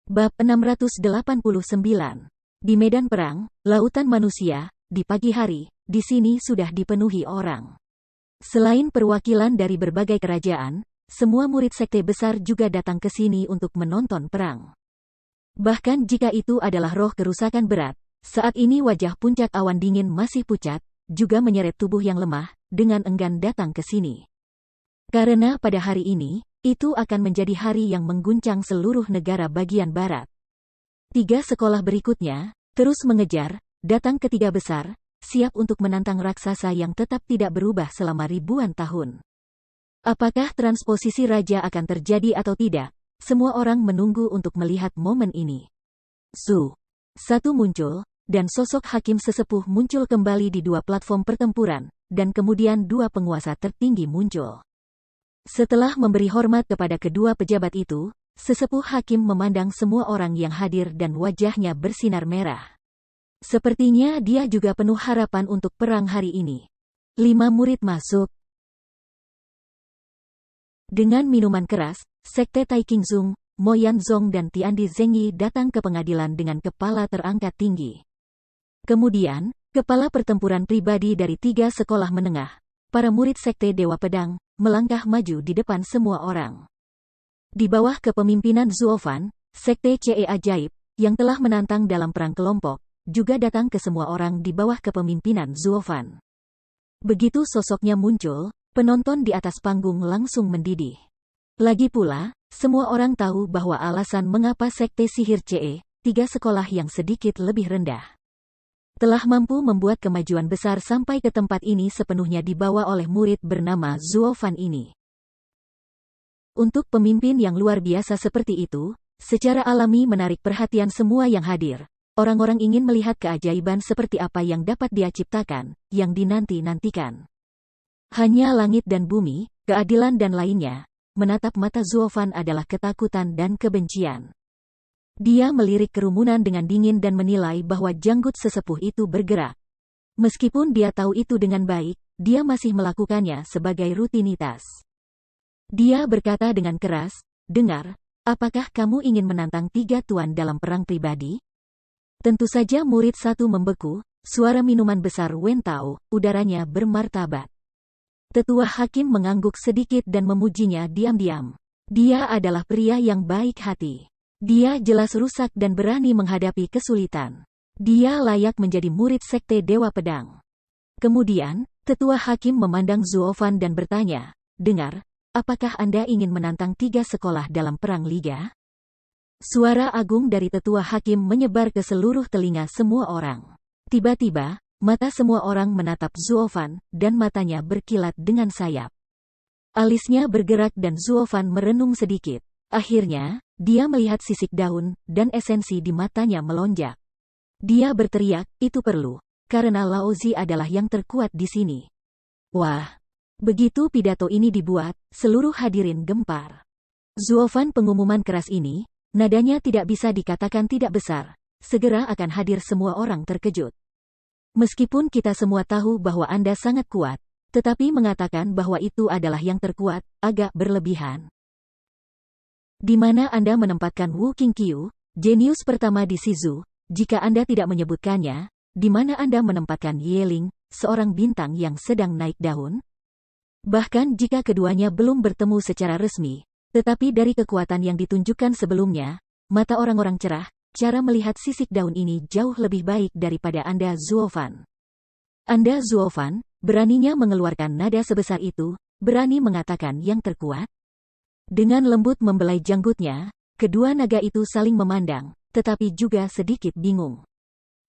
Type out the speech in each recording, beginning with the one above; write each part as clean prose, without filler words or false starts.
Bab 689. Di medan perang, lautan manusia, di pagi hari, di sini sudah dipenuhi orang. Selain perwakilan dari berbagai kerajaan, semua murid sekte besar juga datang ke sini untuk menonton perang. Bahkan jika itu adalah roh kerusakan berat, saat ini wajah puncak awan dingin masih pucat, juga menyeret tubuh yang lemah, dengan enggan datang ke sini. Karena pada hari ini, itu akan menjadi hari yang mengguncang seluruh negara bagian barat. 3 sekolah berikutnya, terus mengejar, datang ketiga besar, siap untuk menantang raksasa yang tetap tidak berubah selama ribuan tahun. Apakah transposisi raja akan terjadi atau tidak? Semua orang menunggu untuk melihat momen ini. Zu. Satu muncul, dan sosok hakim sesepuh muncul kembali di 2 platform pertempuran, dan kemudian 2 penguasa tertinggi muncul. Setelah memberi hormat kepada kedua pejabat itu, sesepuh hakim memandang semua orang yang hadir dan wajahnya bersinar merah. Sepertinya dia juga penuh harapan untuk perang hari ini. 5 murid masuk. Dengan minuman keras, Sekte Tai Qingzhong, Mo Yanzong dan Tiandi Zhengyi datang ke pengadilan dengan kepala terangkat tinggi. Kemudian, kepala pertempuran pribadi dari 3 sekolah menengah, para murid Sekte Dewa Pedang, melangkah maju di depan semua orang. Di bawah kepemimpinan Zuofan, Sekte Ce Ajaib, yang telah menantang dalam perang kelompok, juga datang ke semua orang di bawah kepemimpinan Zuofan. Begitu sosoknya muncul, penonton di atas panggung langsung mendidih. Lagi pula, semua orang tahu bahwa alasan mengapa Sekte Sihir Ce, 3 sekolah yang sedikit lebih rendah, telah mampu membuat kemajuan besar sampai ke tempat ini sepenuhnya dibawa oleh murid bernama Zuofan ini. Untuk pemimpin yang luar biasa seperti itu, secara alami menarik perhatian semua yang hadir. Orang-orang ingin melihat keajaiban seperti apa yang dapat dia ciptakan, yang dinanti-nantikan. Hanya langit dan bumi, keadilan dan lainnya, menatap mata Zuofan adalah ketakutan dan kebencian. Dia melirik kerumunan dengan dingin dan menilai bahwa janggut sesepuh itu bergerak. Meskipun dia tahu itu dengan baik, dia masih melakukannya sebagai rutinitas. Dia berkata dengan keras, "Dengar, apakah kamu ingin menantang 3 tuan dalam perang pribadi?" Tentu saja murid satu membeku, suara minuman besar Wen Tao, udaranya bermartabat. Tetua hakim mengangguk sedikit dan memujinya diam-diam. Dia adalah pria yang baik hati. Dia jelas rusak dan berani menghadapi kesulitan. Dia layak menjadi murid Sekte Dewa Pedang. Kemudian, tetua hakim memandang Zuofan dan bertanya, "Dengar, apakah Anda ingin menantang 3 sekolah dalam perang liga?" Suara agung dari tetua hakim menyebar ke seluruh telinga semua orang. Tiba-tiba, mata semua orang menatap Zuofan, dan matanya berkilat dengan sayap. Alisnya bergerak dan Zuofan merenung sedikit. Akhirnya, dia melihat sisik daun, dan esensi di matanya melonjak. Dia berteriak, "Itu perlu, karena Laozi adalah yang terkuat di sini." Wah! Begitu pidato ini dibuat, seluruh hadirin gempar. Zuofan pengumuman keras ini, nadanya tidak bisa dikatakan tidak besar, segera akan hadir semua orang terkejut. Meskipun kita semua tahu bahwa Anda sangat kuat, tetapi mengatakan bahwa itu adalah yang terkuat, agak berlebihan. Di mana Anda menempatkan Wu Qingqiu, jenius pertama di Shizu, jika Anda tidak menyebutkannya? Di mana Anda menempatkan Yeling, seorang bintang yang sedang naik daun? Bahkan jika keduanya belum bertemu secara resmi, tetapi dari kekuatan yang ditunjukkan sebelumnya, mata orang-orang cerah, cara melihat sisik daun ini jauh lebih baik daripada Anda Zuofan. Anda Zuofan, beraninya mengeluarkan nada sebesar itu, berani mengatakan yang terkuat? Dengan lembut membelai janggutnya, kedua naga itu saling memandang, tetapi juga sedikit bingung.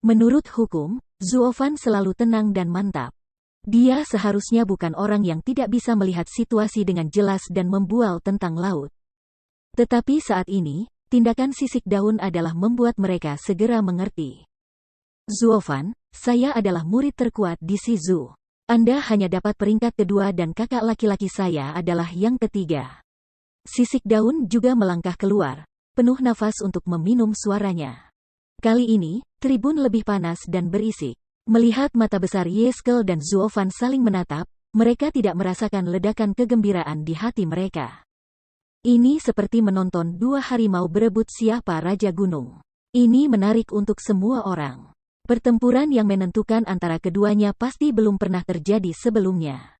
Menurut hukum, Zuofan selalu tenang dan mantap. Dia seharusnya bukan orang yang tidak bisa melihat situasi dengan jelas dan membual tentang laut. Tetapi saat ini, tindakan sisik daun adalah membuat mereka segera mengerti. "Zuofan, saya adalah murid terkuat di Shizu. Anda hanya dapat peringkat kedua dan kakak laki-laki saya adalah yang ketiga." Sisik daun juga melangkah keluar, penuh nafas untuk meminum suaranya. Kali ini, tribun lebih panas dan berisik. Melihat mata besar Yeskel dan Zuofan saling menatap, mereka tidak merasakan ledakan kegembiraan di hati mereka. Ini seperti menonton dua harimau berebut siapa Raja Gunung. Ini menarik untuk semua orang. Pertempuran yang menentukan antara keduanya pasti belum pernah terjadi sebelumnya.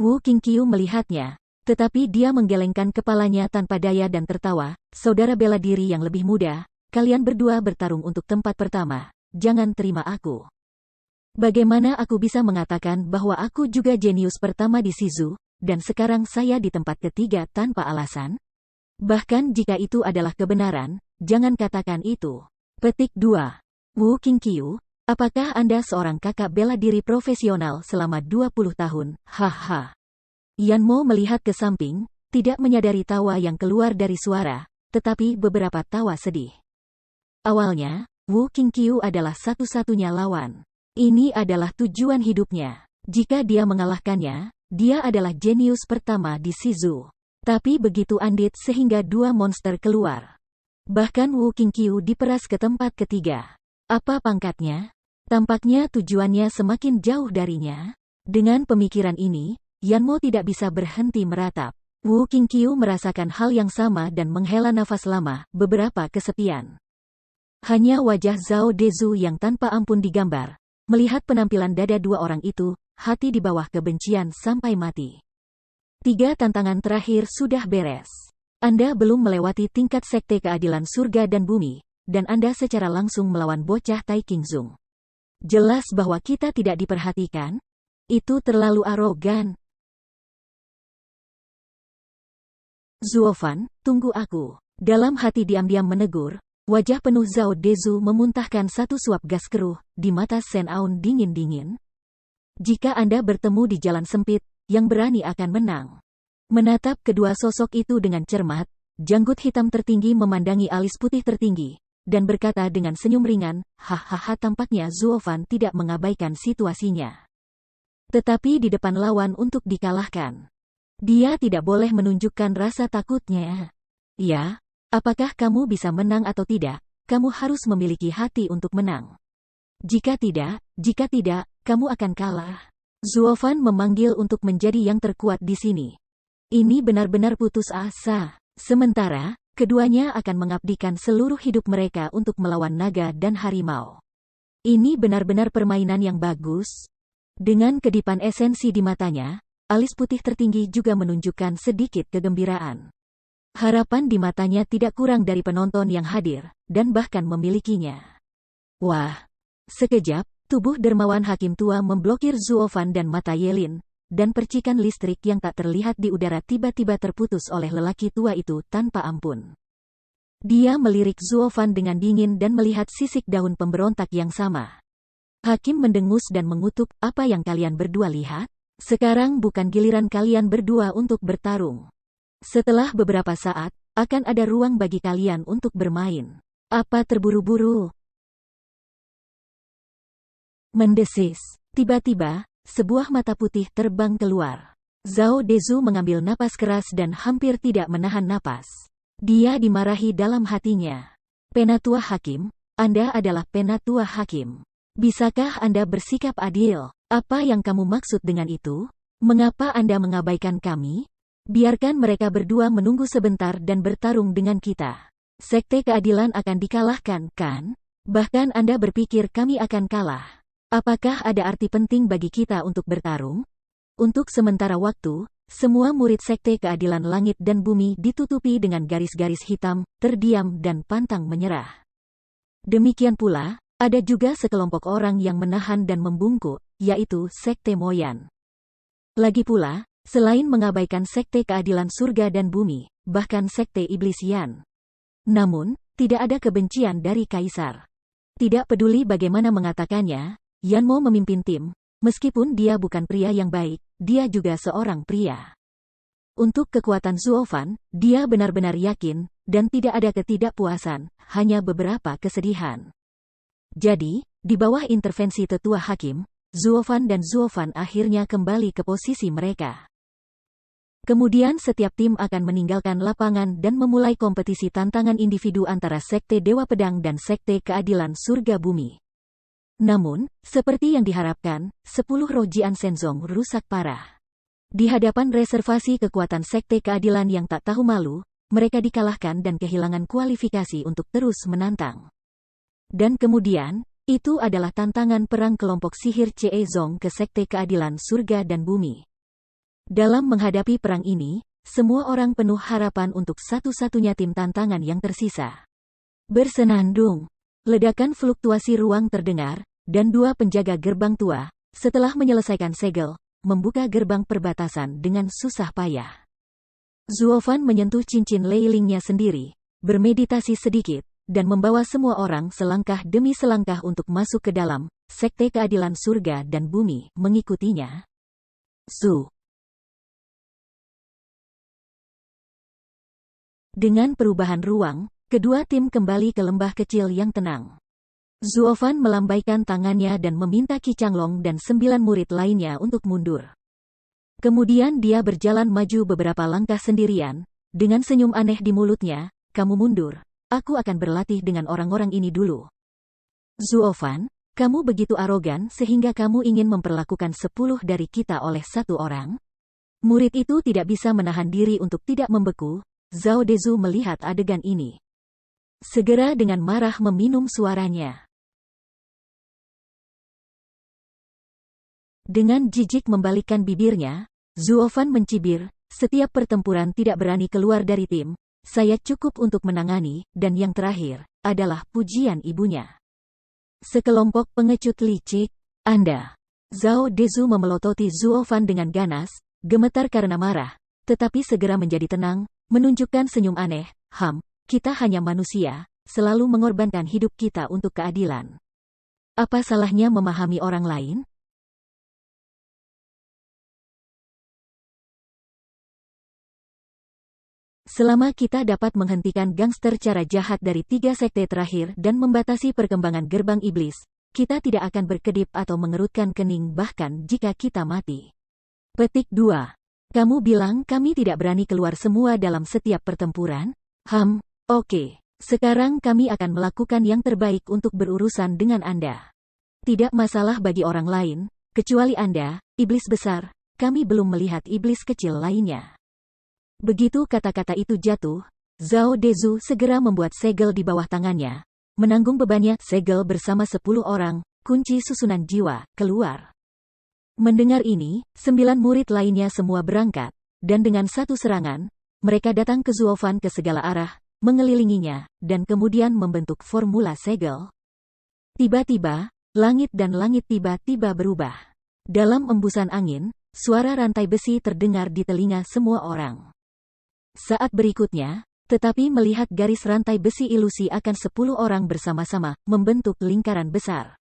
Wu Qingqiu melihatnya, tetapi dia menggelengkan kepalanya tanpa daya dan tertawa. Saudara bela diri yang lebih muda, kalian berdua bertarung untuk tempat pertama, jangan terima aku. Bagaimana aku bisa mengatakan bahwa aku juga jenius pertama di Shizu, dan sekarang saya di tempat ketiga tanpa alasan? Bahkan jika itu adalah kebenaran, jangan katakan itu. Petik 2. Wu Qingqiu, apakah Anda seorang kakak bela diri profesional selama 20 tahun? Haha. Yan Mo melihat ke samping, tidak menyadari tawa yang keluar dari suara, tetapi beberapa tawa sedih. Awalnya, Wu Qingqiu adalah satu-satunya lawan. Ini adalah tujuan hidupnya. Jika dia mengalahkannya, dia adalah jenius pertama di Shizu. Tapi begitu andit sehingga dua monster keluar. Bahkan Wu Qingqiu diperas ke tempat ketiga. Apa pangkatnya? Tampaknya tujuannya semakin jauh darinya. Dengan pemikiran ini, Yan Mo tidak bisa berhenti meratap. Wu Qingqiu merasakan hal yang sama dan menghela nafas lama, beberapa kesepian. Hanya wajah Zhao Dezu yang tanpa ampun digambar. Melihat penampilan dada dua orang itu, hati di bawah kebencian sampai mati. 3 tantangan terakhir sudah beres. Anda belum melewati tingkat Sekte Keadilan Surga dan Bumi, dan Anda secara langsung melawan bocah Tai Qingzung. Jelas bahwa kita tidak diperhatikan? Itu terlalu arogan. Zuofan, tunggu aku. Dalam hati diam-diam menegur, wajah penuh Zhao Dezu memuntahkan satu suap gas keruh, di mata Shen Aun dingin-dingin. Jika Anda bertemu di jalan sempit, yang berani akan menang. Menatap kedua sosok itu dengan cermat, janggut hitam tertinggi memandangi alis putih tertinggi, dan berkata dengan senyum ringan, hahaha tampaknya Zuofan tidak mengabaikan situasinya. Tetapi di depan lawan untuk dikalahkan. Dia tidak boleh menunjukkan rasa takutnya. Ya, apakah kamu bisa menang atau tidak, kamu harus memiliki hati untuk menang. Jika tidak, kamu akan kalah. Zuofan memanggil untuk menjadi yang terkuat di sini. Ini benar-benar putus asa. Sementara, keduanya akan mengabdikan seluruh hidup mereka untuk melawan naga dan harimau. Ini benar-benar permainan yang bagus. Dengan kedipan esensi di matanya, alis putih tertinggi juga menunjukkan sedikit kegembiraan. Harapan di matanya tidak kurang dari penonton yang hadir, dan bahkan memilikinya. Wah! Sekejap, tubuh dermawan hakim tua memblokir Zuofan dan mata Yelin, dan percikan listrik yang tak terlihat di udara tiba-tiba terputus oleh lelaki tua itu tanpa ampun. Dia melirik Zuofan dengan dingin dan melihat sisik daun pemberontak yang sama. Hakim mendengus dan mengutuk, apa yang kalian berdua lihat? Sekarang bukan giliran kalian berdua untuk bertarung. Setelah beberapa saat, akan ada ruang bagi kalian untuk bermain. Apa terburu-buru? Mendesis. Tiba-tiba, sebuah mata putih terbang keluar. Zhao Dezu mengambil napas keras dan hampir tidak menahan napas. Dia dimarahi dalam hatinya. Penatua Hakim, Anda adalah Penatua Hakim. Bisakah Anda bersikap adil? Apa yang kamu maksud dengan itu? Mengapa Anda mengabaikan kami? Biarkan mereka berdua menunggu sebentar dan bertarung dengan kita. Sekte keadilan akan dikalahkan, kan? Bahkan Anda berpikir kami akan kalah. Apakah ada arti penting bagi kita untuk bertarung? Untuk sementara waktu, semua murid Sekte Keadilan Langit dan Bumi ditutupi dengan garis-garis hitam, terdiam dan pantang menyerah. Demikian pula, ada juga sekelompok orang yang menahan dan membungkuk, yaitu Sekte Moyan. Lagi pula, selain mengabaikan Sekte Keadilan Surga dan Bumi, bahkan Sekte Iblis Yan. Namun, tidak ada kebencian dari Kaisar. Tidak peduli bagaimana mengatakannya, Yan Mo memimpin tim, meskipun dia bukan pria yang baik, dia juga seorang pria. Untuk kekuatan Zuofan, dia benar-benar yakin, dan tidak ada ketidakpuasan, hanya beberapa kesedihan. Jadi, di bawah intervensi tetua hakim, Zuofan dan Zuofan akhirnya kembali ke posisi mereka. Kemudian setiap tim akan meninggalkan lapangan dan memulai kompetisi tantangan individu antara Sekte Dewa Pedang dan Sekte Keadilan Surga Bumi. Namun, seperti yang diharapkan, 10 roh Jian Shenzong rusak parah. Di hadapan reservasi kekuatan Sekte Keadilan yang tak tahu malu, mereka dikalahkan dan kehilangan kualifikasi untuk terus menantang. Dan kemudian, itu adalah tantangan perang kelompok sihir Ceezong ke Sekte Keadilan Surga dan Bumi. Dalam menghadapi perang ini, semua orang penuh harapan untuk satu-satunya tim tantangan yang tersisa. Bersenandung, ledakan fluktuasi ruang terdengar, dan dua penjaga gerbang tua, setelah menyelesaikan segel, membuka gerbang perbatasan dengan susah payah. Zuofan menyentuh cincin leilingnya sendiri, bermeditasi sedikit, dan membawa semua orang selangkah demi selangkah untuk masuk ke dalam Sekte Keadilan Surga dan Bumi mengikutinya. Dengan perubahan ruang, kedua tim kembali ke lembah kecil yang tenang. Zuofan melambaikan tangannya dan meminta Qi Changlong dan 9 murid lainnya untuk mundur. Kemudian dia berjalan maju beberapa langkah sendirian, dengan senyum aneh di mulutnya, "Kamu mundur, aku akan berlatih dengan orang-orang ini dulu." "Zuofan, kamu begitu arogan sehingga kamu ingin memperlakukan 10 dari kita oleh satu orang?" Murid itu tidak bisa menahan diri untuk tidak membeku. Zhao Dezu melihat adegan ini. Segera dengan marah meminum suaranya. Dengan jijik membalikkan bibirnya, Zuofan mencibir, "Setiap pertempuran tidak berani keluar dari tim, saya cukup untuk menangani, dan yang terakhir, adalah pujian ibunya." Sekelompok pengecut licik, Anda. Zhao Dezu memelototi Zuofan dengan ganas, gemetar karena marah, tetapi segera menjadi tenang, menunjukkan senyum aneh, kita hanya manusia, selalu mengorbankan hidup kita untuk keadilan. Apa salahnya memahami orang lain?" Selama kita dapat menghentikan gangster cara jahat dari 3 sekte terakhir dan membatasi perkembangan gerbang iblis, kita tidak akan berkedip atau mengerutkan kening bahkan jika kita mati. Petik 2. Kamu bilang kami tidak berani keluar semua dalam setiap pertempuran? Oke. Sekarang kami akan melakukan yang terbaik untuk berurusan dengan Anda. Tidak masalah bagi orang lain, kecuali Anda, iblis besar, kami belum melihat iblis kecil lainnya. Begitu kata-kata itu jatuh, Zhao Dezu segera membuat segel di bawah tangannya, menanggung bebannya segel bersama 10 orang, kunci susunan jiwa, keluar. Mendengar ini, 9 murid lainnya semua berangkat, dan dengan satu serangan, mereka datang ke Zuofan ke segala arah, mengelilinginya, dan kemudian membentuk formula segel. Tiba-tiba, langit dan langit tiba-tiba berubah. Dalam embusan angin, suara rantai besi terdengar di telinga semua orang. Saat berikutnya, tetapi melihat garis rantai besi ilusi akan 10 orang bersama-sama, membentuk lingkaran besar.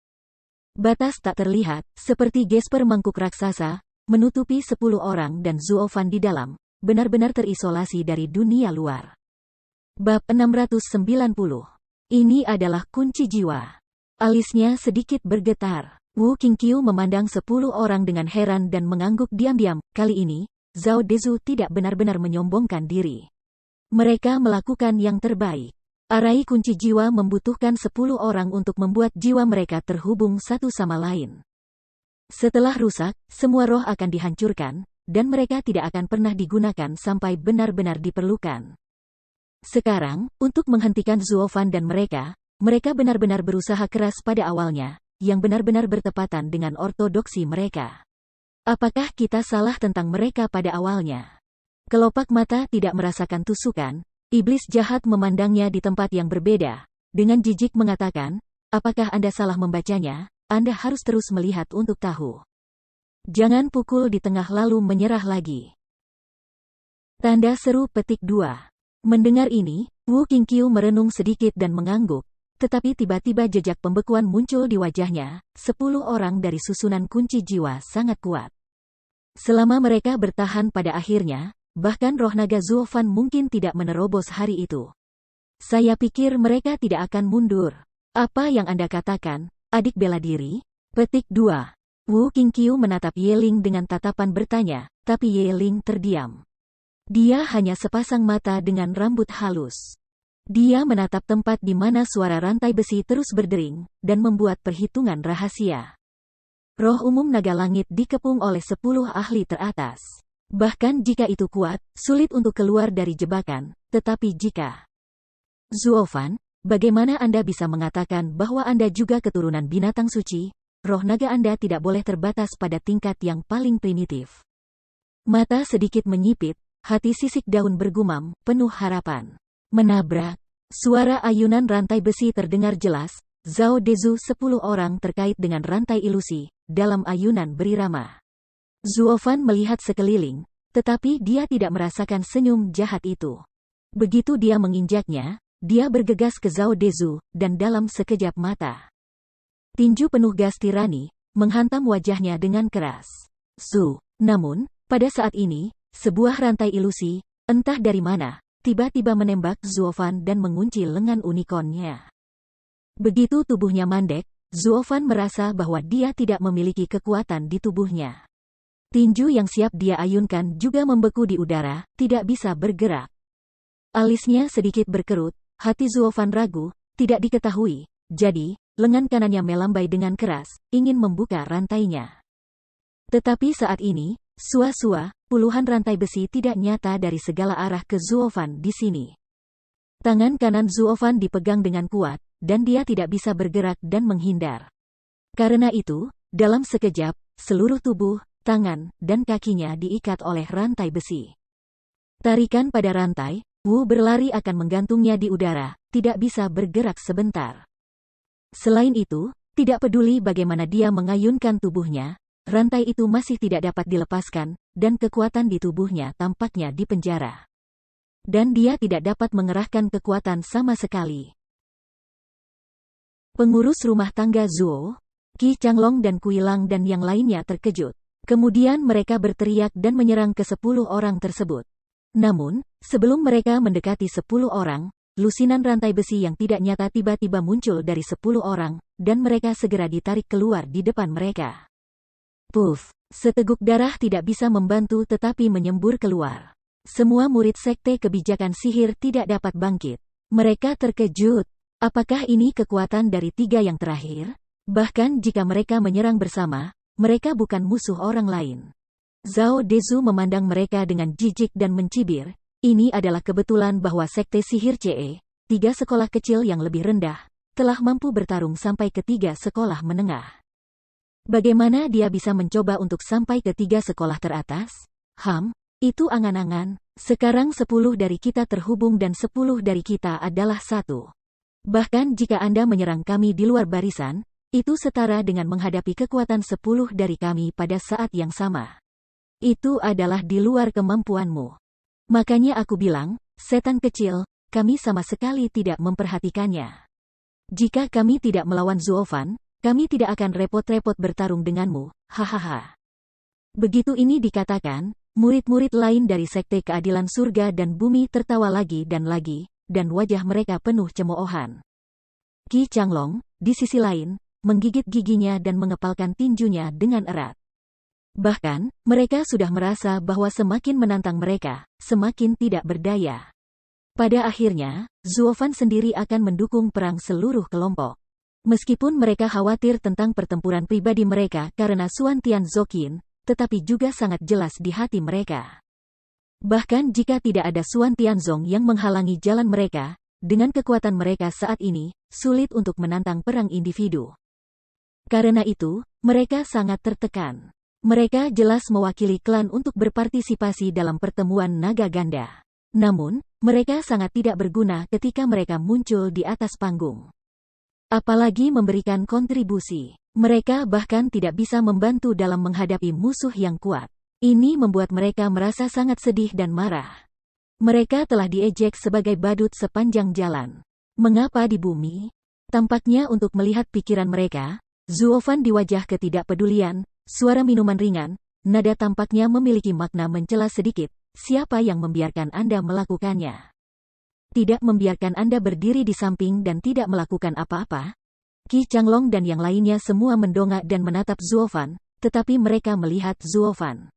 Batas tak terlihat, seperti gesper mangkuk raksasa, menutupi 10 orang dan Zuofan di dalam, benar-benar terisolasi dari dunia luar. Bab 690. Ini adalah kunci jiwa. Alisnya sedikit bergetar. Wu Qingqiu memandang 10 orang dengan heran dan mengangguk diam-diam. Kali ini, Zhao Dezu tidak benar-benar menyombongkan diri. Mereka melakukan yang terbaik. Arai kunci jiwa membutuhkan 10 orang untuk membuat jiwa mereka terhubung satu sama lain. Setelah rusak, semua roh akan dihancurkan, dan mereka tidak akan pernah digunakan sampai benar-benar diperlukan. Sekarang, untuk menghentikan Zuofan dan mereka benar-benar berusaha keras pada awalnya, yang benar-benar bertepatan dengan ortodoksi mereka. Apakah kita salah tentang mereka pada awalnya? Kelopak mata tidak merasakan tusukan, iblis jahat memandangnya di tempat yang berbeda, dengan jijik mengatakan, "Apakah Anda salah membacanya? Anda harus terus melihat untuk tahu. Jangan pukul di tengah lalu menyerah lagi." Tanda seru petik 2. Mendengar ini, Wu Qingqiu merenung sedikit dan mengangguk, tetapi tiba-tiba jejak pembekuan muncul di wajahnya. 10 orang dari susunan kunci jiwa sangat kuat. Selama mereka bertahan pada akhirnya, bahkan roh naga Zuofan mungkin tidak menerobos hari itu. Saya pikir mereka tidak akan mundur. Apa yang Anda katakan, adik bela diri? Petik 2. Wu Qingqiu menatap Yeling dengan tatapan bertanya, tapi Yeling terdiam. Dia hanya sepasang mata dengan rambut halus. Dia menatap tempat di mana suara rantai besi terus berdering, dan membuat perhitungan rahasia. Roh umum naga langit dikepung oleh 10 ahli teratas. Bahkan jika itu kuat, sulit untuk keluar dari jebakan. Tetapi jika Zuofan, bagaimana Anda bisa mengatakan bahwa Anda juga keturunan binatang suci? Roh naga Anda tidak boleh terbatas pada tingkat yang paling primitif. Mata sedikit menyipit, hati sisik daun bergumam, penuh harapan. Menabrak. Suara ayunan rantai besi terdengar jelas. Zhao Dezu 10 orang terkait dengan rantai ilusi, dalam ayunan berirama. Zuofan melihat sekeliling, tetapi dia tidak merasakan senyum jahat itu. Begitu dia menginjaknya, dia bergegas ke Zhao Dezu, dan dalam sekejap mata, tinju penuh gas tirani, menghantam wajahnya dengan keras. Namun, pada saat ini, sebuah rantai ilusi, entah dari mana, tiba-tiba menembak Zuofan dan mengunci lengan unicornnya. Begitu tubuhnya mandek, Zuofan merasa bahwa dia tidak memiliki kekuatan di tubuhnya. Tinju yang siap dia ayunkan juga membeku di udara, tidak bisa bergerak. Alisnya sedikit berkerut, hati Zuofan ragu, tidak diketahui. Jadi, lengan kanannya melambai dengan keras, ingin membuka rantainya. Tetapi saat ini, puluhan rantai besi tidak nyata dari segala arah ke Zuofan di sini. Tangan kanan Zuofan dipegang dengan kuat, dan dia tidak bisa bergerak dan menghindar. Karena itu, dalam sekejap, seluruh tubuh, tangan, dan kakinya diikat oleh rantai besi. Tarikan pada rantai, Wu berlari akan menggantungnya di udara, tidak bisa bergerak sebentar. Selain itu, tidak peduli bagaimana dia mengayunkan tubuhnya, rantai itu masih tidak dapat dilepaskan, dan kekuatan di tubuhnya tampaknya dipenjara. Dan dia tidak dapat mengerahkan kekuatan sama sekali. Pengurus rumah tangga Zuo, Qi Changlong dan Kuilang dan yang lainnya terkejut. Kemudian mereka berteriak dan menyerang ke 10 orang tersebut. Namun, sebelum mereka mendekati 10 orang, lusinan rantai besi yang tidak nyata tiba-tiba muncul dari 10 orang, dan mereka segera ditarik keluar di depan mereka. Puff! Seteguk darah tidak bisa membantu tetapi menyembur keluar. Semua murid sekte kebijakan sihir tidak dapat bangkit. Mereka terkejut. Apakah ini kekuatan dari 3 yang terakhir? Bahkan jika mereka menyerang bersama, mereka bukan musuh orang lain. Zhao Dezu memandang mereka dengan jijik dan mencibir. Ini adalah kebetulan bahwa sekte sihir CE, 3 sekolah kecil yang lebih rendah, telah mampu bertarung sampai ke 3 sekolah menengah. Bagaimana dia bisa mencoba untuk sampai ke 3 sekolah teratas? Itu angan-angan. Sekarang 10 dari kita terhubung dan 10 dari kita adalah 1. Bahkan jika Anda menyerang kami di luar barisan, itu setara dengan menghadapi kekuatan 10 dari kami pada saat yang sama. Itu adalah di luar kemampuanmu. Makanya aku bilang, setan kecil, kami sama sekali tidak memperhatikannya. Jika kami tidak melawan Zuofan, kami tidak akan repot-repot bertarung denganmu, hahaha. Begitu ini dikatakan, murid-murid lain dari Sekte Keadilan Surga dan Bumi tertawa lagi, dan wajah mereka penuh cemoohan. Qi Changlong, di sisi lain, menggigit giginya dan mengepalkan tinjunya dengan erat. Bahkan, mereka sudah merasa bahwa semakin menantang mereka, semakin tidak berdaya. Pada akhirnya, Zuofan sendiri akan mendukung perang seluruh kelompok. Meskipun mereka khawatir tentang pertempuran pribadi mereka karena Xuan Tian Zoqin, tetapi juga sangat jelas di hati mereka. Bahkan jika tidak ada Xuan Tianzong yang menghalangi jalan mereka, dengan kekuatan mereka saat ini, sulit untuk menantang perang individu. Karena itu, mereka sangat tertekan. Mereka jelas mewakili klan untuk berpartisipasi dalam pertemuan naga ganda. Namun, mereka sangat tidak berguna ketika mereka muncul di atas panggung. Apalagi memberikan kontribusi. Mereka bahkan tidak bisa membantu dalam menghadapi musuh yang kuat. Ini membuat mereka merasa sangat sedih dan marah. Mereka telah diejek sebagai badut sepanjang jalan. Mengapa di bumi? Tampaknya untuk melihat pikiran mereka, Zuofan di wajah ketidakpedulian, suara minuman ringan, nada tampaknya memiliki makna mencela sedikit. Siapa yang membiarkan Anda melakukannya? Tidak membiarkan Anda berdiri di samping dan tidak melakukan apa-apa? Qi Changlong dan yang lainnya semua mendongak dan menatap Zuofan, tetapi mereka melihat Zuofan.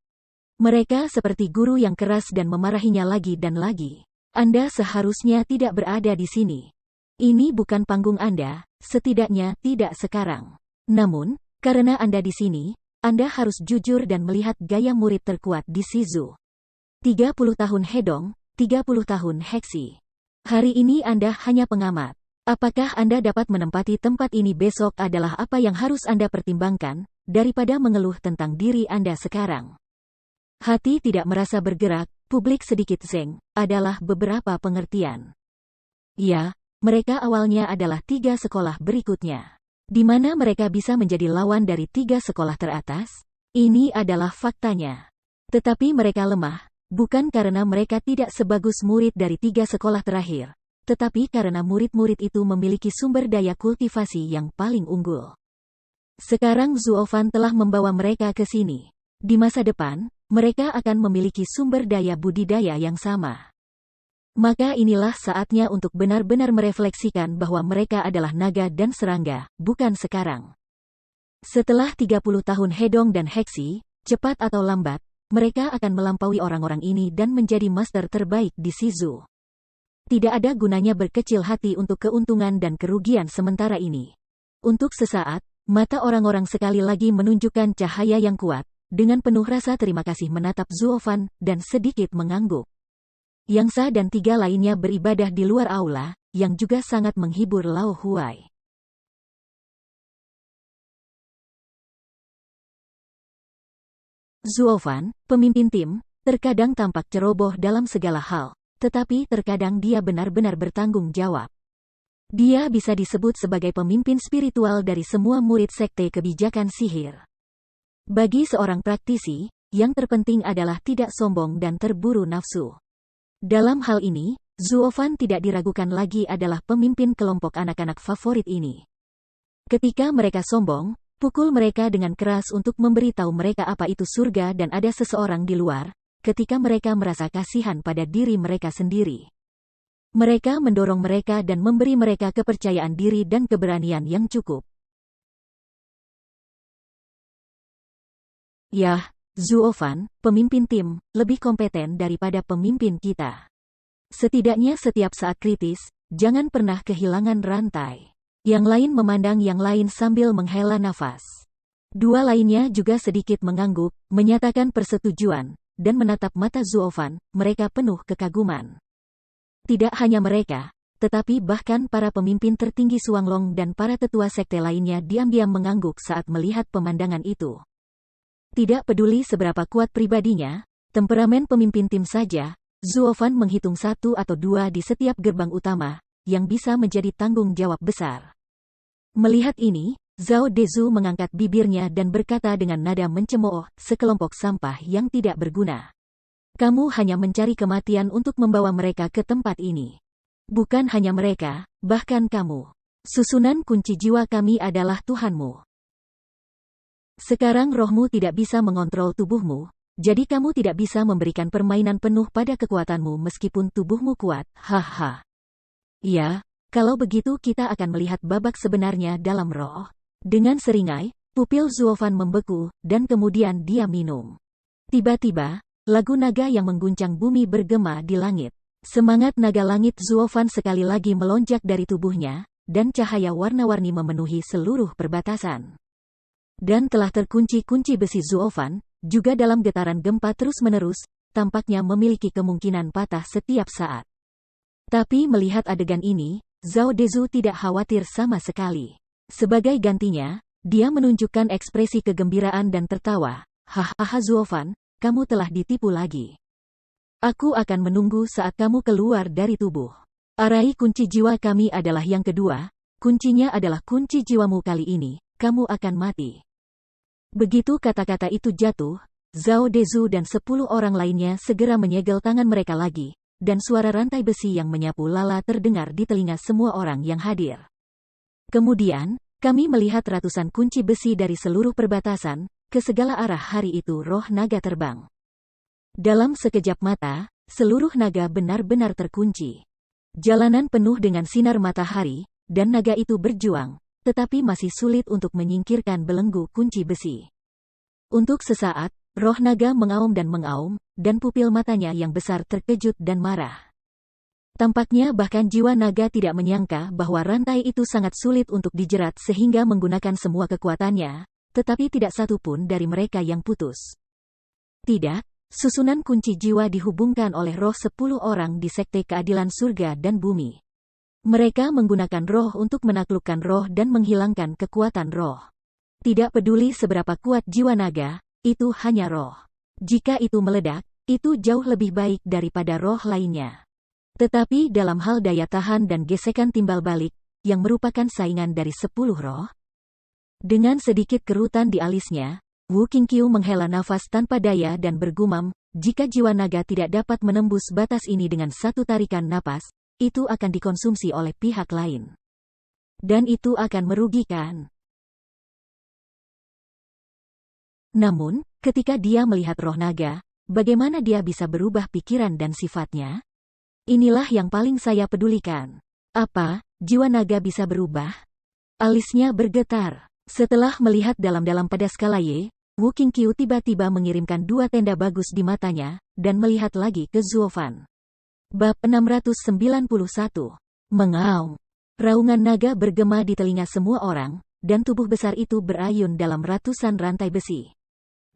Mereka seperti guru yang keras dan memarahinya lagi dan lagi. Anda seharusnya tidak berada di sini. Ini bukan panggung Anda, setidaknya tidak sekarang. Namun, karena Anda di sini, Anda harus jujur dan melihat gaya murid terkuat di Shizu. 30 tahun Hedong, 30 tahun Heksi. Hari ini Anda hanya pengamat. Apakah Anda dapat menempati tempat ini besok adalah apa yang harus Anda pertimbangkan, daripada mengeluh tentang diri Anda sekarang. Hati tidak merasa bergerak, publik sedikit zeng, adalah beberapa pengertian. Ya, mereka awalnya adalah 3 sekolah berikutnya. Di mana mereka bisa menjadi lawan dari 3 sekolah teratas? Ini adalah faktanya. Tetapi mereka lemah, bukan karena mereka tidak sebagus murid dari 3 sekolah terakhir, tetapi karena murid-murid itu memiliki sumber daya kultivasi yang paling unggul. Sekarang Zuovan telah membawa mereka ke sini. Di masa depan, mereka akan memiliki sumber daya budidaya yang sama. Maka inilah saatnya untuk benar-benar merefleksikan bahwa mereka adalah naga dan serangga, bukan sekarang. Setelah 30 tahun Hedong dan Heksi, cepat atau lambat, mereka akan melampaui orang-orang ini dan menjadi master terbaik di Shizu. Tidak ada gunanya berkecil hati untuk keuntungan dan kerugian sementara ini. Untuk sesaat, mata orang-orang sekali lagi menunjukkan cahaya yang kuat, dengan penuh rasa terima kasih menatap Zuovan, dan sedikit mengangguk. Yang Sa dan 3 lainnya beribadah di luar aula, yang juga sangat menghibur Lao Huai. Zuovan, pemimpin tim, terkadang tampak ceroboh dalam segala hal. Tetapi terkadang dia benar-benar bertanggung jawab. Dia bisa disebut sebagai pemimpin spiritual dari semua murid sekte kebijakan sihir. Bagi seorang praktisi, yang terpenting adalah tidak sombong dan terburu nafsu. Dalam hal ini, Zuovan tidak diragukan lagi adalah pemimpin kelompok anak-anak favorit ini. Ketika mereka sombong, pukul mereka dengan keras untuk memberitahu mereka apa itu surga dan ada seseorang di luar. Ketika mereka merasa kasihan pada diri mereka sendiri. Mereka mendorong mereka dan memberi mereka kepercayaan diri dan keberanian yang cukup. Yah, Zuovan, pemimpin tim, lebih kompeten daripada pemimpin kita. Setidaknya setiap saat kritis, jangan pernah kehilangan rantai. Yang lain memandang yang lain sambil menghela nafas. 2 lainnya juga sedikit mengangguk, menyatakan persetujuan, dan menatap mata Zuovan, mereka penuh kekaguman. Tidak hanya mereka, tetapi bahkan para pemimpin tertinggi Suanglong dan para tetua sekte lainnya diam-diam mengangguk saat melihat pemandangan itu. Tidak peduli seberapa kuat pribadinya, temperamen pemimpin tim saja, Zuovan menghitung 1 atau 2 di setiap gerbang utama, yang bisa menjadi tanggung jawab besar. Melihat ini, Zhao Dezu mengangkat bibirnya dan berkata dengan nada mencemooh, sekelompok sampah yang tidak berguna. Kamu hanya mencari kematian untuk membawa mereka ke tempat ini. Bukan hanya mereka, bahkan kamu. Susunan kunci jiwa kami adalah Tuhanmu. Sekarang rohmu tidak bisa mengontrol tubuhmu, jadi kamu tidak bisa memberikan permainan penuh pada kekuatanmu meskipun tubuhmu kuat, haha. Ya, kalau begitu kita akan melihat babak sebenarnya dalam roh. Dengan seringai, pupil Zuovan membeku, dan kemudian dia minum. Tiba-tiba, lagu naga yang mengguncang bumi bergema di langit. Semangat naga langit Zuovan sekali lagi melonjak dari tubuhnya, dan cahaya warna-warni memenuhi seluruh perbatasan. Dan telah terkunci-kunci besi Zuovan, juga dalam getaran gempa terus-menerus, tampaknya memiliki kemungkinan patah setiap saat. Tapi melihat adegan ini, Zhao Dezu tidak khawatir sama sekali. Sebagai gantinya, dia menunjukkan ekspresi kegembiraan dan tertawa. Hahaha Zuovan, kamu telah ditipu lagi. Aku akan menunggu saat kamu keluar dari tubuh. Arai kunci jiwa kami adalah yang kedua, kuncinya adalah kunci jiwamu kali ini, kamu akan mati. Begitu kata-kata itu jatuh, Zhao Dezu dan 10 orang lainnya segera menyegel tangan mereka lagi, dan suara rantai besi yang menyapu lala terdengar di telinga semua orang yang hadir. Kemudian, kami melihat ratusan kunci besi dari seluruh perbatasan, ke segala arah hari itu roh naga terbang. Dalam sekejap mata, seluruh naga benar-benar terkunci. Jalanan penuh dengan sinar matahari, dan naga itu berjuang, tetapi masih sulit untuk menyingkirkan belenggu kunci besi. Untuk sesaat, roh naga mengaum, dan pupil matanya yang besar terkejut dan marah. Tampaknya bahkan jiwa naga tidak menyangka bahwa rantai itu sangat sulit untuk dijerat sehingga menggunakan semua kekuatannya, tetapi tidak satu pun dari mereka yang putus. Tidak, Susunan kunci jiwa dihubungkan oleh roh 10 orang di Sekte Keadilan Surga dan Bumi. Mereka menggunakan roh untuk menaklukkan roh dan menghilangkan kekuatan roh. Tidak peduli seberapa kuat jiwa naga, itu hanya roh. Jika itu meledak, itu jauh lebih baik daripada roh lainnya. Tetapi dalam hal daya tahan dan gesekan timbal balik, yang merupakan saingan dari 10 roh, dengan sedikit kerutan di alisnya, Wu Qingqiu menghela nafas tanpa daya dan bergumam, jika jiwa naga tidak dapat menembus batas ini dengan satu tarikan napas, itu akan dikonsumsi oleh pihak lain. Dan itu akan merugikan. Namun, ketika dia melihat roh naga, bagaimana dia bisa berubah pikiran dan sifatnya? Inilah yang paling saya pedulikan. Apa, jiwa naga bisa berubah? Alisnya bergetar. Setelah melihat dalam-dalam pada skala Y, Wu Qingqiu tiba-tiba mengirimkan 2 tenda bagus di matanya, dan melihat lagi ke Zuofan. Bab 691. Mengaum. Raungan naga bergema di telinga semua orang, dan tubuh besar itu berayun dalam ratusan rantai besi.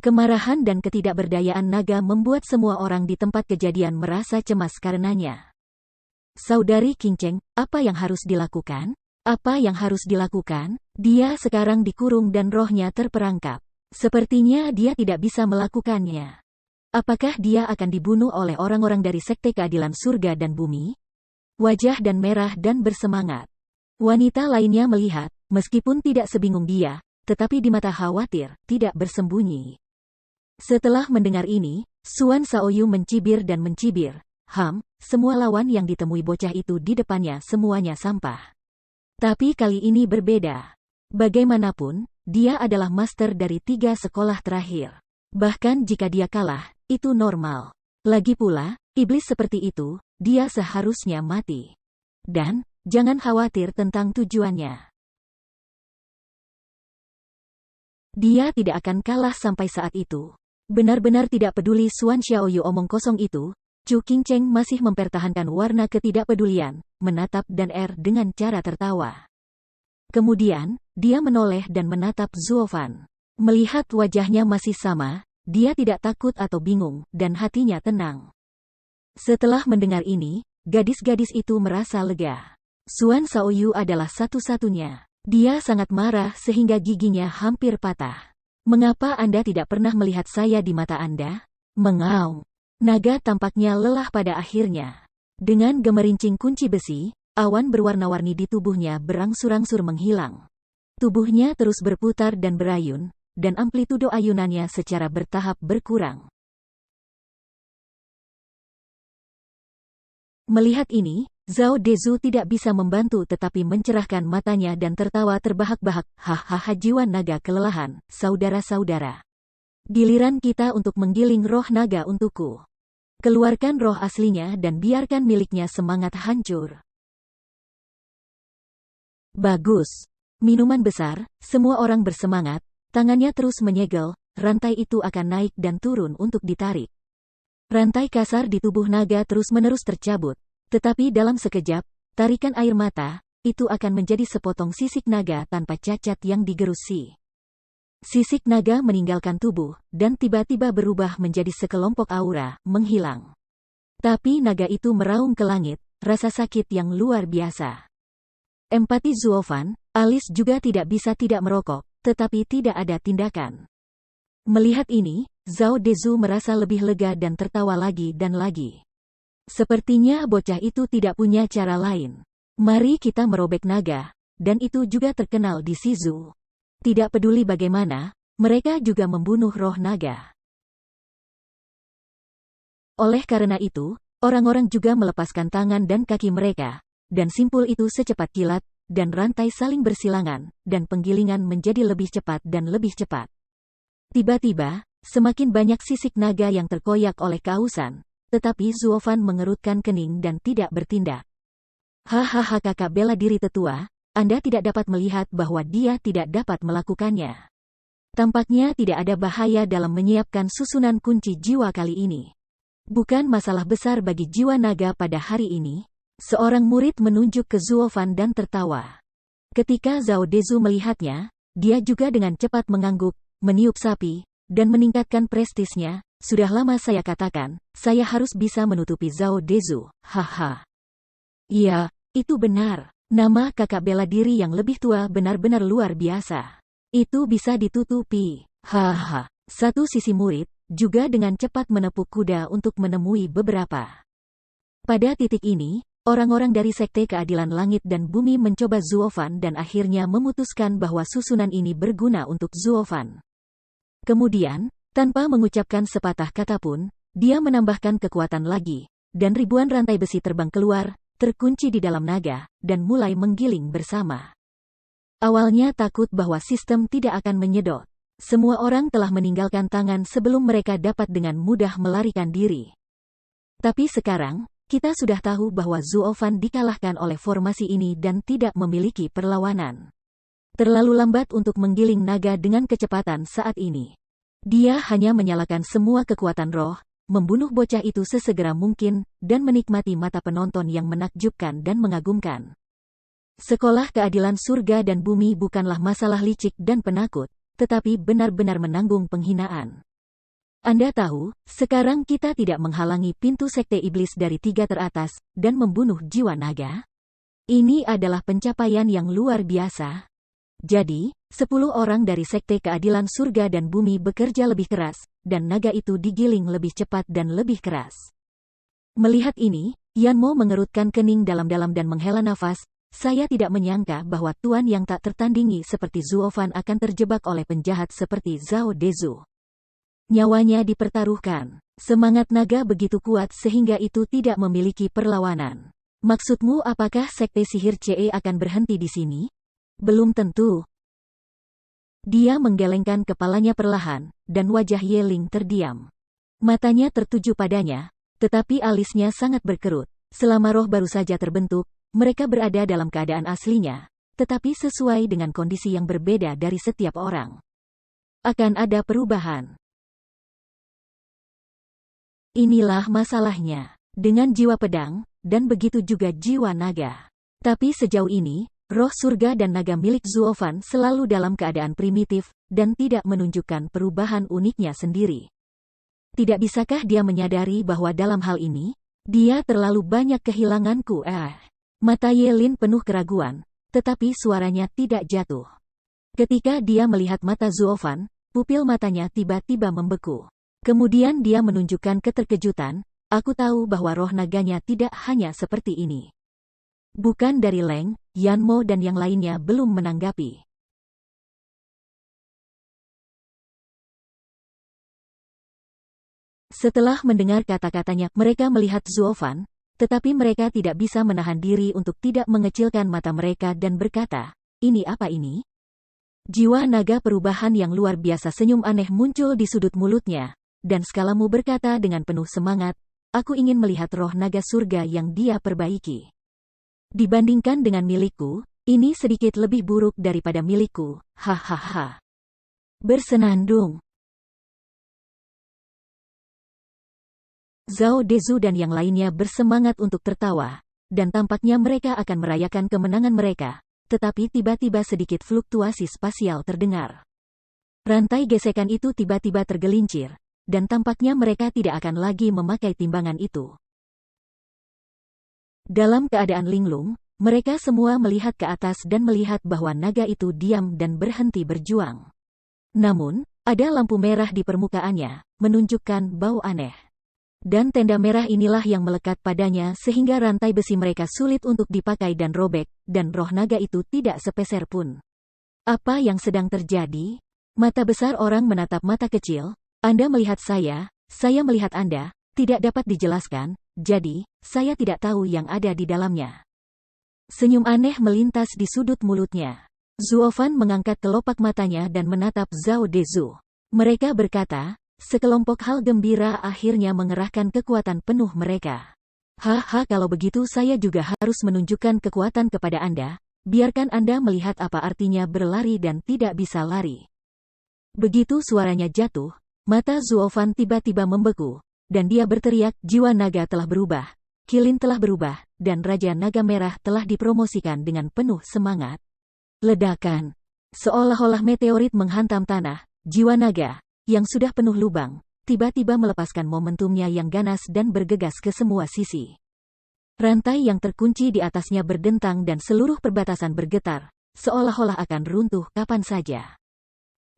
Kemarahan dan ketidakberdayaan naga membuat semua orang di tempat kejadian merasa cemas karenanya. Saudari Qingcheng, apa yang harus dilakukan? Apa yang harus dilakukan? Dia sekarang dikurung dan rohnya terperangkap. Sepertinya dia tidak bisa melakukannya. Apakah dia akan dibunuh oleh orang-orang dari Sekte Keadilan Surga dan Bumi? Wajah dan merah dan bersemangat. Wanita lainnya melihat, meskipun tidak sebingung dia, tetapi di mata khawatir, tidak bersembunyi. Setelah mendengar ini, Suan Shaoyu mencibir dan mencibir. Semua lawan yang ditemui bocah itu di depannya semuanya sampah. Tapi kali ini berbeda. Bagaimanapun, dia adalah master dari 3 sekolah terakhir. Bahkan jika dia kalah, itu normal. Lagi pula, iblis seperti itu, dia seharusnya mati. Dan, jangan khawatir tentang tujuannya. Dia tidak akan kalah sampai saat itu. Benar-benar tidak peduli Suan Xiaoyu omong kosong itu, Chu Qingcheng masih mempertahankan warna ketidakpedulian, menatap dan dengan cara tertawa. Kemudian, dia menoleh dan menatap Zuofan. Melihat wajahnya masih sama, dia tidak takut atau bingung, dan hatinya tenang. Setelah mendengar ini, gadis-gadis itu merasa lega. Suan Shaoyu adalah satu-satunya. Dia sangat marah sehingga giginya hampir patah. Mengapa Anda tidak pernah melihat saya di mata Anda? Mengaum. Naga tampaknya lelah pada akhirnya. Dengan gemerincing kunci besi, awan berwarna-warni di tubuhnya berangsur-angsur menghilang. Tubuhnya terus berputar dan berayun, dan amplitudo ayunannya secara bertahap berkurang. Melihat ini, Zhao Dezu tidak bisa membantu tetapi mencerahkan matanya dan tertawa terbahak-bahak. Hahaha, jiwa naga kelelahan, saudara-saudara. Giliran kita untuk menggiling roh naga untukku. Keluarkan roh aslinya dan biarkan miliknya semangat hancur. Bagus. Minuman besar, semua orang bersemangat, tangannya terus menyegel, rantai itu akan naik dan turun untuk ditarik. Rantai kasar di tubuh naga terus-menerus tercabut, tetapi dalam sekejap, tarikan air mata, itu akan menjadi sepotong sisik naga tanpa cacat yang digerusi. Sisik naga meninggalkan tubuh, dan tiba-tiba berubah menjadi sekelompok aura, menghilang. Tapi naga itu meraung ke langit, rasa sakit yang luar biasa. Empati Zuofan, alis juga tidak bisa tidak merokok, tetapi tidak ada tindakan. Melihat ini, Zhao Dezu merasa lebih lega dan tertawa lagi dan lagi. Sepertinya bocah itu tidak punya cara lain. Mari kita merobek naga, dan itu juga terkenal di Shizu. Tidak peduli bagaimana, mereka juga membunuh roh naga. Oleh karena itu, orang-orang juga melepaskan tangan dan kaki mereka, dan simpul itu secepat kilat, dan rantai saling bersilangan, dan penggilingan menjadi lebih cepat dan lebih cepat. Tiba-tiba, semakin banyak sisik naga yang terkoyak oleh kehausan, tetapi Zuofan mengerutkan kening dan tidak bertindak. Hahaha, kakak bela diri tetua, Anda tidak dapat melihat bahwa dia tidak dapat melakukannya. Tampaknya tidak ada bahaya dalam menyiapkan susunan kunci jiwa kali ini. Bukan masalah besar bagi jiwa naga pada hari ini. Seorang murid menunjuk ke Zuofan dan tertawa. Ketika Zhao Dezu melihatnya, dia juga dengan cepat mengangguk, meniup sapi, dan meningkatkan prestisnya. sudah lama saya katakan, saya harus bisa menutupi Zhao Dezu, haha. Iya, itu benar. Nama kakak bela diri yang lebih tua benar-benar luar biasa. Itu bisa ditutupi, haha. Satu sisi murid, juga dengan cepat menepuk kuda untuk menemui beberapa. Pada titik ini, orang-orang dari Sekte Keadilan Langit dan Bumi mencoba Zuofan dan akhirnya memutuskan bahwa susunan ini berguna untuk Zuofan. Kemudian, tanpa mengucapkan sepatah kata pun, dia menambahkan kekuatan lagi, dan ribuan rantai besi terbang keluar, terkunci di dalam naga, dan mulai menggiling bersama. Awalnya takut bahwa sistem tidak akan menyedot. Semua orang telah meninggalkan tangan sebelum mereka dapat dengan mudah melarikan diri. Tapi sekarang, kita sudah tahu bahwa Zuofan dikalahkan oleh formasi ini dan tidak memiliki perlawanan. Terlalu lambat untuk menggiling naga dengan kecepatan saat ini. Dia hanya menyalakan semua kekuatan roh, membunuh bocah itu sesegera mungkin, dan menikmati mata penonton yang menakjubkan dan mengagumkan. Sekolah keadilan surga dan bumi bukanlah masalah licik dan penakut, tetapi benar-benar menanggung penghinaan. Anda tahu, sekarang kita tidak menghalangi pintu sekte iblis dari 3 teratas, dan membunuh jiwa naga? Ini adalah pencapaian yang luar biasa. Jadi, 10 orang dari Sekte Keadilan Surga dan Bumi bekerja lebih keras, dan naga itu digiling lebih cepat dan lebih keras. Melihat ini, Yanmo mengerutkan kening dalam-dalam dan menghela nafas. Saya tidak menyangka bahwa tuan yang tak tertandingi seperti Zuofan akan terjebak oleh penjahat seperti Zhao Dezu. Nyawanya dipertaruhkan. Semangat naga begitu kuat sehingga itu tidak memiliki perlawanan. Maksudmu apakah Sekte Sihir CE akan berhenti di sini? Belum tentu. Dia menggelengkan kepalanya perlahan, dan wajah Yeling terdiam. Matanya tertuju padanya, tetapi alisnya sangat berkerut. Selama roh baru saja terbentuk, mereka berada dalam keadaan aslinya, tetapi sesuai dengan kondisi yang berbeda dari setiap orang. Akan ada perubahan. Inilah masalahnya. Dengan jiwa pedang, dan begitu juga jiwa naga. Tapi sejauh ini, roh surga dan naga milik Zuofan selalu dalam keadaan primitif, dan tidak menunjukkan perubahan uniknya sendiri. Tidak bisakah dia menyadari bahwa dalam hal ini, dia terlalu banyak kehilanganku? Mata Yelin penuh keraguan, tetapi suaranya tidak jatuh. Ketika dia melihat mata Zuofan, pupil matanya tiba-tiba membeku. Kemudian dia menunjukkan keterkejutan, aku tahu bahwa roh naganya tidak hanya seperti ini. Bukan dari Leng, Yanmo dan yang lainnya belum menanggapi. Setelah mendengar kata-katanya, mereka melihat Zuofan, tetapi mereka tidak bisa menahan diri untuk tidak mengecilkan mata mereka dan berkata, ini apa ini? Jiwa naga perubahan yang luar biasa senyum aneh muncul di sudut mulutnya, dan Skalamu berkata dengan penuh semangat, aku ingin melihat roh naga surga yang dia perbaiki. Dibandingkan dengan milikku, ini sedikit lebih buruk daripada milikku, hahaha. Bersenandung. Zhao Dezu dan yang lainnya bersemangat untuk tertawa, dan tampaknya mereka akan merayakan kemenangan mereka, tetapi tiba-tiba sedikit fluktuasi spasial terdengar. Rantai gesekan itu tiba-tiba tergelincir, dan tampaknya mereka tidak akan lagi memakai timbangan itu. Dalam keadaan linglung, mereka semua melihat ke atas dan melihat bahwa naga itu diam dan berhenti berjuang. Namun, ada lampu merah di permukaannya, menunjukkan bau aneh. Dan tenda merah inilah yang melekat padanya sehingga rantai besi mereka sulit untuk dipakai dan robek, dan roh naga itu tidak sepeser pun. Apa yang sedang terjadi? Mata besar orang menatap mata kecil. Anda melihat saya melihat Anda, tidak dapat dijelaskan. Jadi, saya tidak tahu yang ada di dalamnya. Senyum aneh melintas di sudut mulutnya. Zuofan mengangkat kelopak matanya dan menatap Zhao Dezu. Mereka berkata, sekelompok hal gembira akhirnya mengerahkan kekuatan penuh mereka. Haha, kalau begitu saya juga harus menunjukkan kekuatan kepada Anda. Biarkan Anda melihat apa artinya berlari dan tidak bisa lari. Begitu suaranya jatuh, mata Zuofan tiba-tiba membeku. Dan dia berteriak, jiwa naga telah berubah, Kilin telah berubah, dan Raja Naga Merah telah dipromosikan dengan penuh semangat. Ledakan. Seolah-olah meteorit menghantam tanah, jiwa naga, yang sudah penuh lubang, tiba-tiba melepaskan momentumnya yang ganas dan bergegas ke semua sisi. Rantai yang terkunci di atasnya berdentang dan seluruh perbatasan bergetar, seolah-olah akan runtuh kapan saja.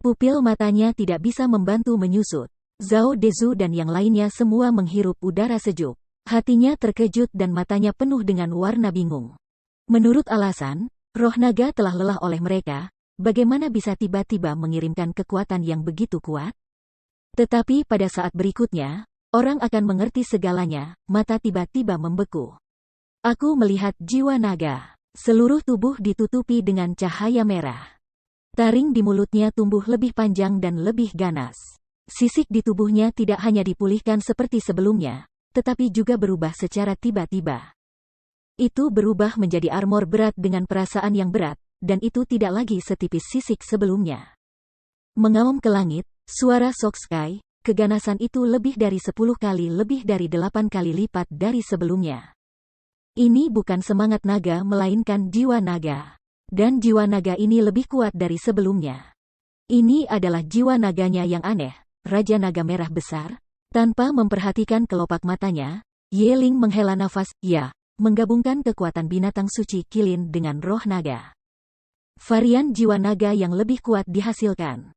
Pupil matanya tidak bisa membantu menyusut. Zhao Dezu dan yang lainnya semua menghirup udara sejuk. Hatinya terkejut dan matanya penuh dengan warna bingung. Menurut alasan, roh naga telah lelah oleh mereka, bagaimana bisa tiba-tiba mengirimkan kekuatan yang begitu kuat? Tetapi pada saat berikutnya, orang akan mengerti segalanya, mata tiba-tiba membeku. Aku melihat jiwa naga. Seluruh tubuh ditutupi dengan cahaya merah. Taring di mulutnya tumbuh lebih panjang dan lebih ganas. Sisik di tubuhnya tidak hanya dipulihkan seperti sebelumnya, tetapi juga berubah secara tiba-tiba. Itu berubah menjadi armor berat dengan perasaan yang berat, dan itu tidak lagi setipis sisik sebelumnya. Mengaum ke langit, suara Sok Sky, keganasan itu lebih dari 10 kali lebih dari 8 kali lipat dari sebelumnya. Ini bukan semangat naga melainkan jiwa naga. Dan jiwa naga ini lebih kuat dari sebelumnya. Ini adalah jiwa naganya yang aneh, Raja Naga Merah Besar. Tanpa memperhatikan kelopak matanya, Yeling menghela nafas, ya, menggabungkan kekuatan binatang suci Kilin dengan roh naga. Varian jiwa naga yang lebih kuat dihasilkan.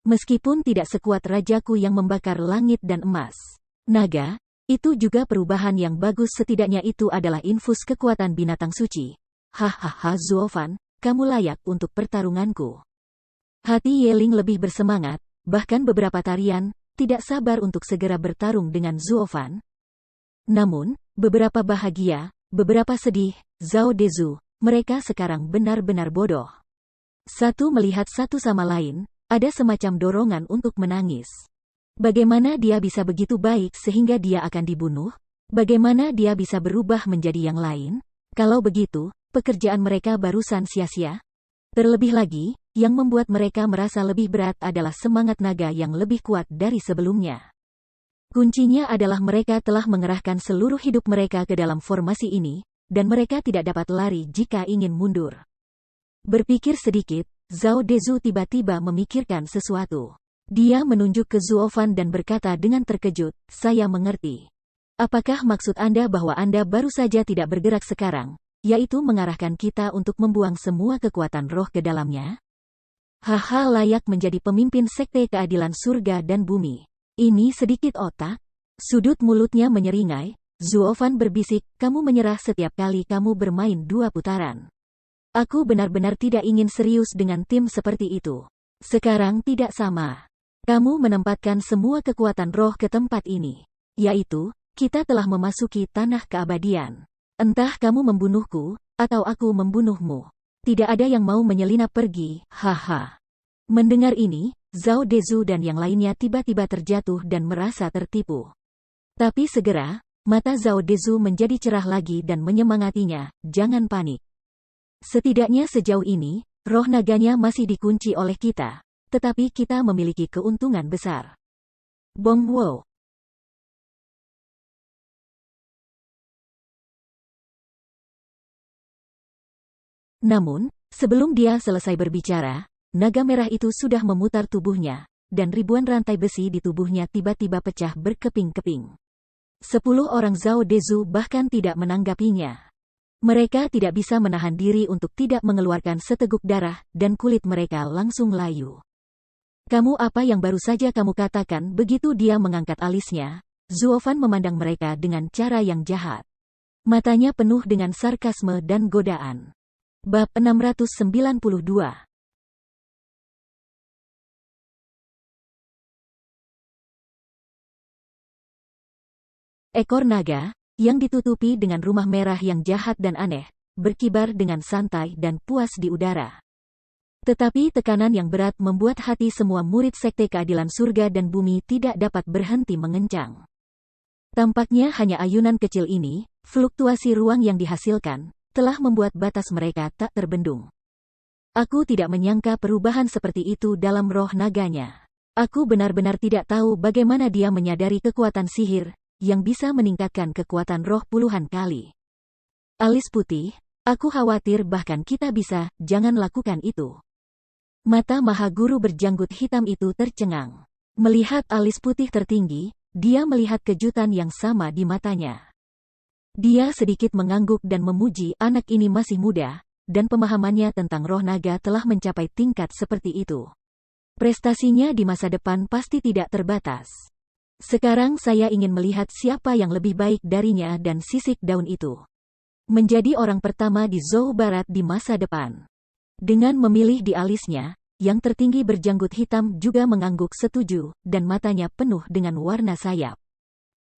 Meskipun tidak sekuat rajaku yang membakar langit dan emas. Naga, itu juga perubahan yang bagus, setidaknya itu adalah infus kekuatan binatang suci. Hahaha Zuofan, kamu layak untuk pertarunganku. Hati Yeling lebih bersemangat, bahkan beberapa tarian, tidak sabar untuk segera bertarung dengan Zuofan. Namun, beberapa bahagia, beberapa sedih, Zhao Dezu, mereka sekarang benar-benar bodoh. Satu melihat satu sama lain, ada semacam dorongan untuk menangis. Bagaimana dia bisa begitu baik sehingga dia akan dibunuh? Bagaimana dia bisa berubah menjadi yang lain? Kalau begitu, pekerjaan mereka barusan sia-sia. Terlebih lagi, yang membuat mereka merasa lebih berat adalah semangat naga yang lebih kuat dari sebelumnya. Kuncinya adalah mereka telah mengerahkan seluruh hidup mereka ke dalam formasi ini, dan mereka tidak dapat lari jika ingin mundur. Berpikir sedikit, Zhao Dezu tiba-tiba memikirkan sesuatu. Dia menunjuk ke Zuofan dan berkata dengan terkejut, saya mengerti. Apakah maksud Anda bahwa Anda baru saja tidak bergerak sekarang, yaitu mengarahkan kita untuk membuang semua kekuatan roh ke dalamnya? Haha, layak menjadi pemimpin sekte keadilan surga dan bumi. Ini sedikit otak. Sudut mulutnya menyeringai, Zuofan berbisik, kamu menyerah setiap kali kamu bermain 2 putaran. Aku benar-benar tidak ingin serius dengan tim seperti itu. Sekarang tidak sama. Kamu menempatkan semua kekuatan roh ke tempat ini. Yaitu, kita telah memasuki tanah keabadian. Entah kamu membunuhku, atau aku membunuhmu. Tidak ada yang mau menyelinap pergi, haha. Mendengar ini, Zhao Dezu dan yang lainnya tiba-tiba terjatuh dan merasa tertipu. Tapi segera, mata Zhao Dezu menjadi cerah lagi dan menyemangatinya, jangan panik. Setidaknya sejauh ini, roh naganya masih dikunci oleh kita. Tetapi kita memiliki keuntungan besar. Bong Wo. Namun, sebelum dia selesai berbicara, naga merah itu sudah memutar tubuhnya, dan ribuan rantai besi di tubuhnya tiba-tiba pecah berkeping-keping. 10 orang Zhao Dezu bahkan tidak menanggapinya. Mereka tidak bisa menahan diri untuk tidak mengeluarkan seteguk darah, dan kulit mereka langsung layu. Kamu apa yang baru saja kamu katakan? Begitu dia mengangkat alisnya, Zuofan memandang mereka dengan cara yang jahat. Matanya penuh dengan sarkasme dan godaan. Bab 692. Ekor naga, yang ditutupi dengan rumah merah yang jahat dan aneh, berkibar dengan santai dan puas di udara. Tetapi tekanan yang berat membuat hati semua murid Sekte Keadilan Surga dan Bumi tidak dapat berhenti mengencang. Tampaknya hanya ayunan kecil ini, fluktuasi ruang yang dihasilkan, telah membuat batas mereka tak terbendung. Aku tidak menyangka perubahan seperti itu dalam roh naganya. Aku benar-benar tidak tahu bagaimana dia menyadari kekuatan sihir, yang bisa meningkatkan kekuatan roh puluhan kali. Alis putih, aku khawatir bahkan kita bisa, jangan lakukan itu. Mata Maha Guru berjanggut hitam itu tercengang. Melihat alis putih tertinggi, dia melihat kejutan yang sama di matanya. Dia sedikit mengangguk dan memuji anak ini masih muda, dan pemahamannya tentang roh naga telah mencapai tingkat seperti itu. Prestasinya di masa depan pasti tidak terbatas. Sekarang saya ingin melihat siapa yang lebih baik darinya dan sisik daun itu. Menjadi orang pertama di Zhou Barat di masa depan. Dengan memilih di alisnya, yang tertinggi berjanggut hitam juga mengangguk setuju, dan matanya penuh dengan warna sayap.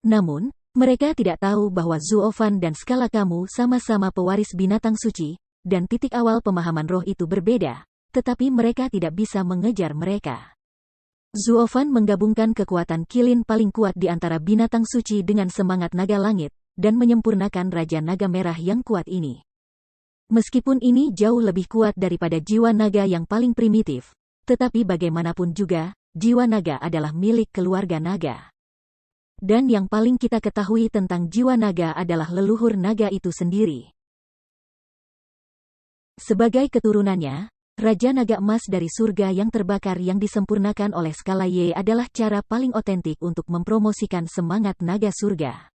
Namun, mereka tidak tahu bahwa Zuofan dan skala kamu sama-sama pewaris binatang suci, dan titik awal pemahaman roh itu berbeda, tetapi mereka tidak bisa mengejar mereka. Zuofan menggabungkan kekuatan kilin paling kuat di antara binatang suci dengan semangat naga langit, dan menyempurnakan Raja Naga Merah yang kuat ini. Meskipun ini jauh lebih kuat daripada jiwa naga yang paling primitif, tetapi bagaimanapun juga, jiwa naga adalah milik keluarga naga. Dan yang paling kita ketahui tentang jiwa naga adalah leluhur naga itu sendiri. Sebagai keturunannya, Raja Naga Emas dari surga yang terbakar yang disempurnakan oleh skala Y adalah cara paling otentik untuk mempromosikan semangat naga surga.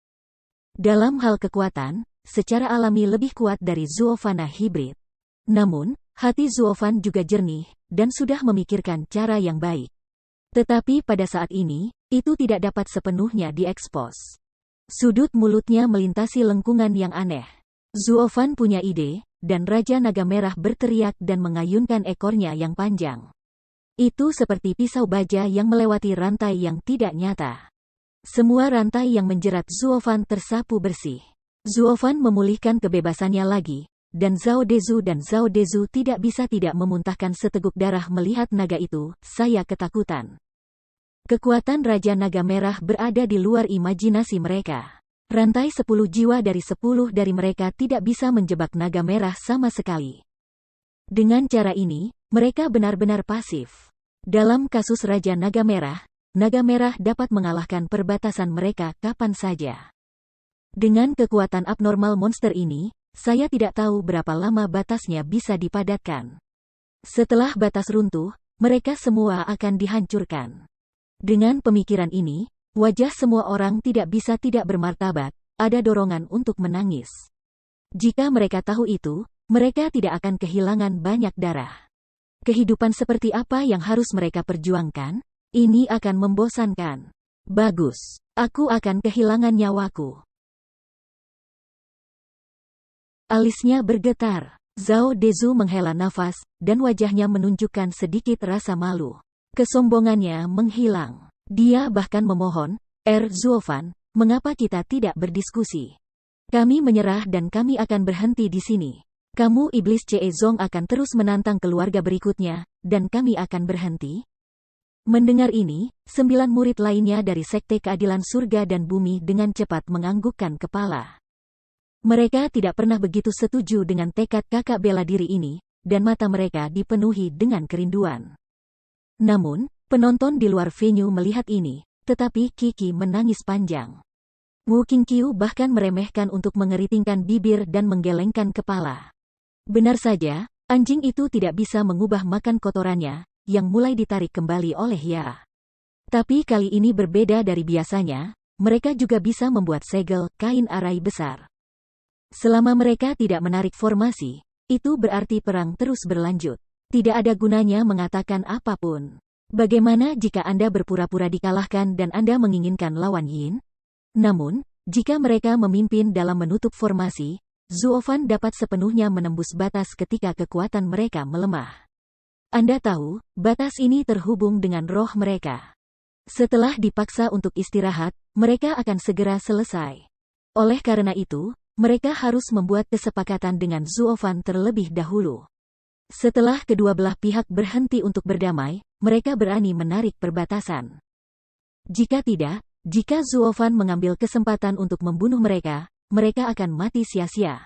Dalam hal kekuatan, secara alami lebih kuat dari Zuofana hibrid. Namun, hati Zuofan juga jernih, dan sudah memikirkan cara yang baik. Tetapi pada saat ini, itu tidak dapat sepenuhnya diekspos. Sudut mulutnya melintasi lengkungan yang aneh. Zuofan punya ide, dan Raja Naga Merah berteriak dan mengayunkan ekornya yang panjang. Itu seperti pisau baja yang melewati rantai yang tidak nyata. Semua rantai yang menjerat Zuofan tersapu bersih. Zuofan memulihkan kebebasannya lagi, dan Zhao Dezu tidak bisa tidak memuntahkan seteguk darah melihat naga itu. Saya ketakutan. Kekuatan Raja Naga Merah berada di luar imajinasi mereka. Rantai 10 jiwa dari 10 dari mereka tidak bisa menjebak naga merah sama sekali. Dengan cara ini, mereka benar-benar pasif. Dalam kasus Raja Naga Merah dapat mengalahkan perbatasan mereka kapan saja. Dengan kekuatan abnormal monster ini, saya tidak tahu berapa lama batasnya bisa dipadatkan. Setelah batas runtuh, mereka semua akan dihancurkan. Dengan pemikiran ini, wajah semua orang tidak bisa tidak bermartabat, ada dorongan untuk menangis. Jika mereka tahu itu, mereka tidak akan kehilangan banyak darah. Kehidupan seperti apa yang harus mereka perjuangkan? Ini akan membosankan. Bagus, aku akan kehilangan nyawaku. Alisnya bergetar. Zhao Dezu menghela nafas, dan wajahnya menunjukkan sedikit rasa malu. Kesombongannya menghilang. Dia bahkan memohon, Zuofan, mengapa kita tidak berdiskusi? Kami menyerah dan kami akan berhenti di sini. Kamu iblis Zong akan terus menantang keluarga berikutnya, dan kami akan berhenti? Mendengar ini, 9 murid lainnya dari Sekte Keadilan Surga dan Bumi dengan cepat menganggukkan kepala. Mereka tidak pernah begitu setuju dengan tekad kakak bela diri ini, dan mata mereka dipenuhi dengan kerinduan. Namun, penonton di luar venue melihat ini, tetapi Kiki menangis panjang. Wu Qingqiu bahkan meremehkan untuk mengeritingkan bibir dan menggelengkan kepala. Benar saja, anjing itu tidak bisa mengubah makan kotorannya, yang mulai ditarik kembali oleh Ya. Tapi kali ini berbeda dari biasanya, mereka juga bisa membuat segel kain arai besar. Selama mereka tidak menarik formasi, itu berarti perang terus berlanjut. Tidak ada gunanya mengatakan apapun. Bagaimana jika Anda berpura-pura dikalahkan dan Anda menginginkan lawan Yin? Namun, jika mereka memimpin dalam menutup formasi, Zuofan dapat sepenuhnya menembus batas ketika kekuatan mereka melemah. Anda tahu, batas ini terhubung dengan roh mereka. Setelah dipaksa untuk istirahat, mereka akan segera selesai. Oleh karena itu, mereka harus membuat kesepakatan dengan Zuofan terlebih dahulu. Setelah kedua belah pihak berhenti untuk berdamai, mereka berani menarik perbatasan. Jika tidak, jika Zuofan mengambil kesempatan untuk membunuh mereka, mereka akan mati sia-sia.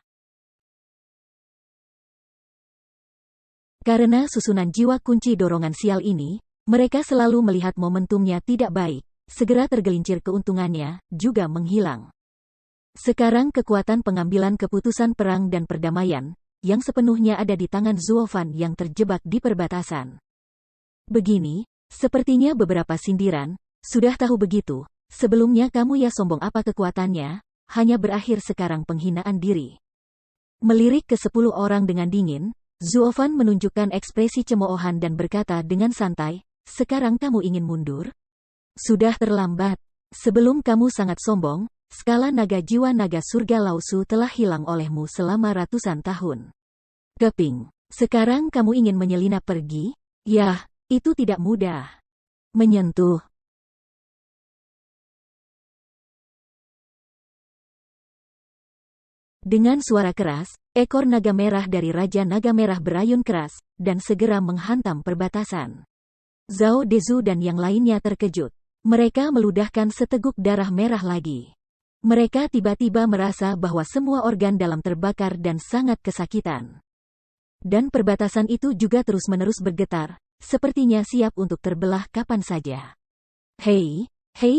Karena susunan jiwa kunci dorongan sial ini, mereka selalu melihat momentumnya tidak baik, segera tergelincir keuntungannya, juga menghilang. Sekarang kekuatan pengambilan keputusan perang dan perdamaian, yang sepenuhnya ada di tangan Zuofan yang terjebak di perbatasan. Begini, sepertinya beberapa sindiran, sudah tahu begitu, sebelumnya kamu ya sombong apa kekuatannya, hanya berakhir sekarang penghinaan diri. Melirik ke 10 orang dengan dingin, Zuovan menunjukkan ekspresi cemoohan dan berkata dengan santai, sekarang kamu ingin mundur? Sudah terlambat. Sebelum kamu sangat sombong, skala naga jiwa naga surga Laosu telah hilang olehmu selama ratusan tahun. Keping. Sekarang kamu ingin menyelinap pergi? Yah, itu tidak mudah. Menyentuh. Dengan suara keras, ekor naga merah dari Raja Naga Merah berayun keras, dan segera menghantam perbatasan. Zhao Dezu dan yang lainnya terkejut. Mereka meludahkan seteguk darah merah lagi. Mereka tiba-tiba merasa bahwa semua organ dalam terbakar dan sangat kesakitan. Dan perbatasan itu juga terus-menerus bergetar, sepertinya siap untuk terbelah kapan saja. Hei,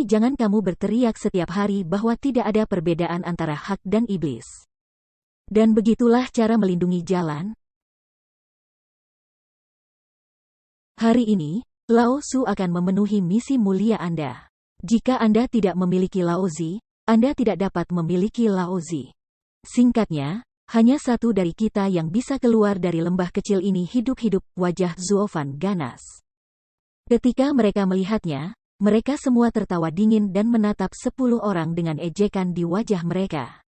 jangan kamu berteriak setiap hari bahwa tidak ada perbedaan antara hak dan iblis. Dan begitulah cara melindungi jalan. Hari ini, Lao Su akan memenuhi misi mulia Anda. Jika Anda tidak memiliki Laozi, Anda tidak dapat memiliki Laozi. Singkatnya, hanya satu dari kita yang bisa keluar dari lembah kecil ini hidup-hidup, wajah Zuovan ganas. Ketika mereka melihatnya, mereka semua tertawa dingin dan menatap 10 orang dengan ejekan di wajah mereka.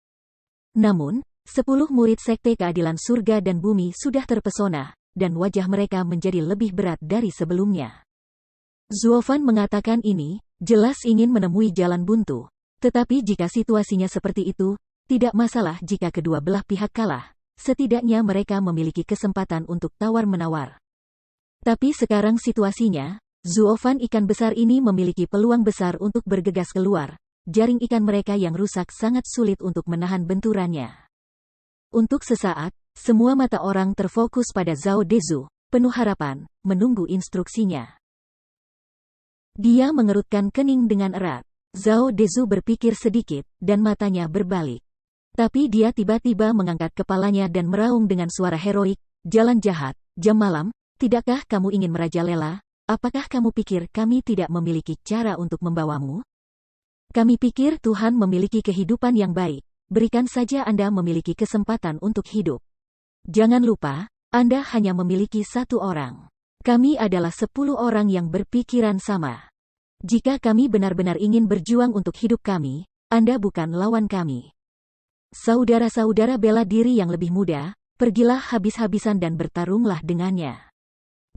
Namun, 10 murid Sekte Keadilan Surga dan Bumi sudah terpesona, dan wajah mereka menjadi lebih berat dari sebelumnya. Zuovan mengatakan ini, jelas ingin menemui jalan buntu. Tetapi jika situasinya seperti itu, tidak masalah jika kedua belah pihak kalah. Setidaknya mereka memiliki kesempatan untuk tawar-menawar. Tapi sekarang situasinya, Zuovan ikan besar ini memiliki peluang besar untuk bergegas keluar. Jaring ikan mereka yang rusak sangat sulit untuk menahan benturannya. Untuk sesaat, semua mata orang terfokus pada Zhao Dezu, penuh harapan, menunggu instruksinya. Dia mengerutkan kening dengan erat. Zhao Dezu berpikir sedikit, dan matanya berbalik. Tapi dia tiba-tiba mengangkat kepalanya dan meraung dengan suara heroik, jalan jahat, jam malam, tidakkah kamu ingin merajalela? Apakah kamu pikir kami tidak memiliki cara untuk membawamu? Kami pikir Tuhan memiliki kehidupan yang baik, berikan saja Anda memiliki kesempatan untuk hidup. Jangan lupa, Anda hanya memiliki satu orang. Kami adalah 10 orang yang berpikiran sama. Jika kami benar-benar ingin berjuang untuk hidup kami, Anda bukan lawan kami. Saudara-saudara bela diri yang lebih muda, pergilah habis-habisan dan bertarunglah dengannya.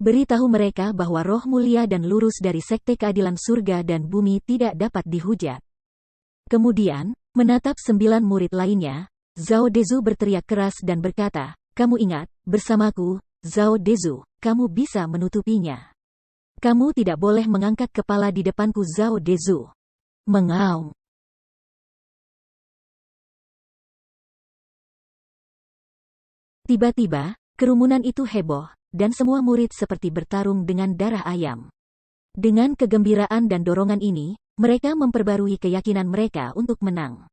Beritahu mereka bahwa roh mulia dan lurus dari Sekte Keadilan Surga dan Bumi tidak dapat dihujat. Kemudian, menatap 9 murid lainnya, Zhao Dezu berteriak keras dan berkata, kamu ingat, bersamaku, Zhao Dezu, kamu bisa menutupinya. Kamu tidak boleh mengangkat kepala di depanku Zhao Dezu. Mengaum. Tiba-tiba, kerumunan itu heboh, dan semua murid seperti bertarung dengan darah ayam. Dengan kegembiraan dan dorongan ini, mereka memperbarui keyakinan mereka untuk menang.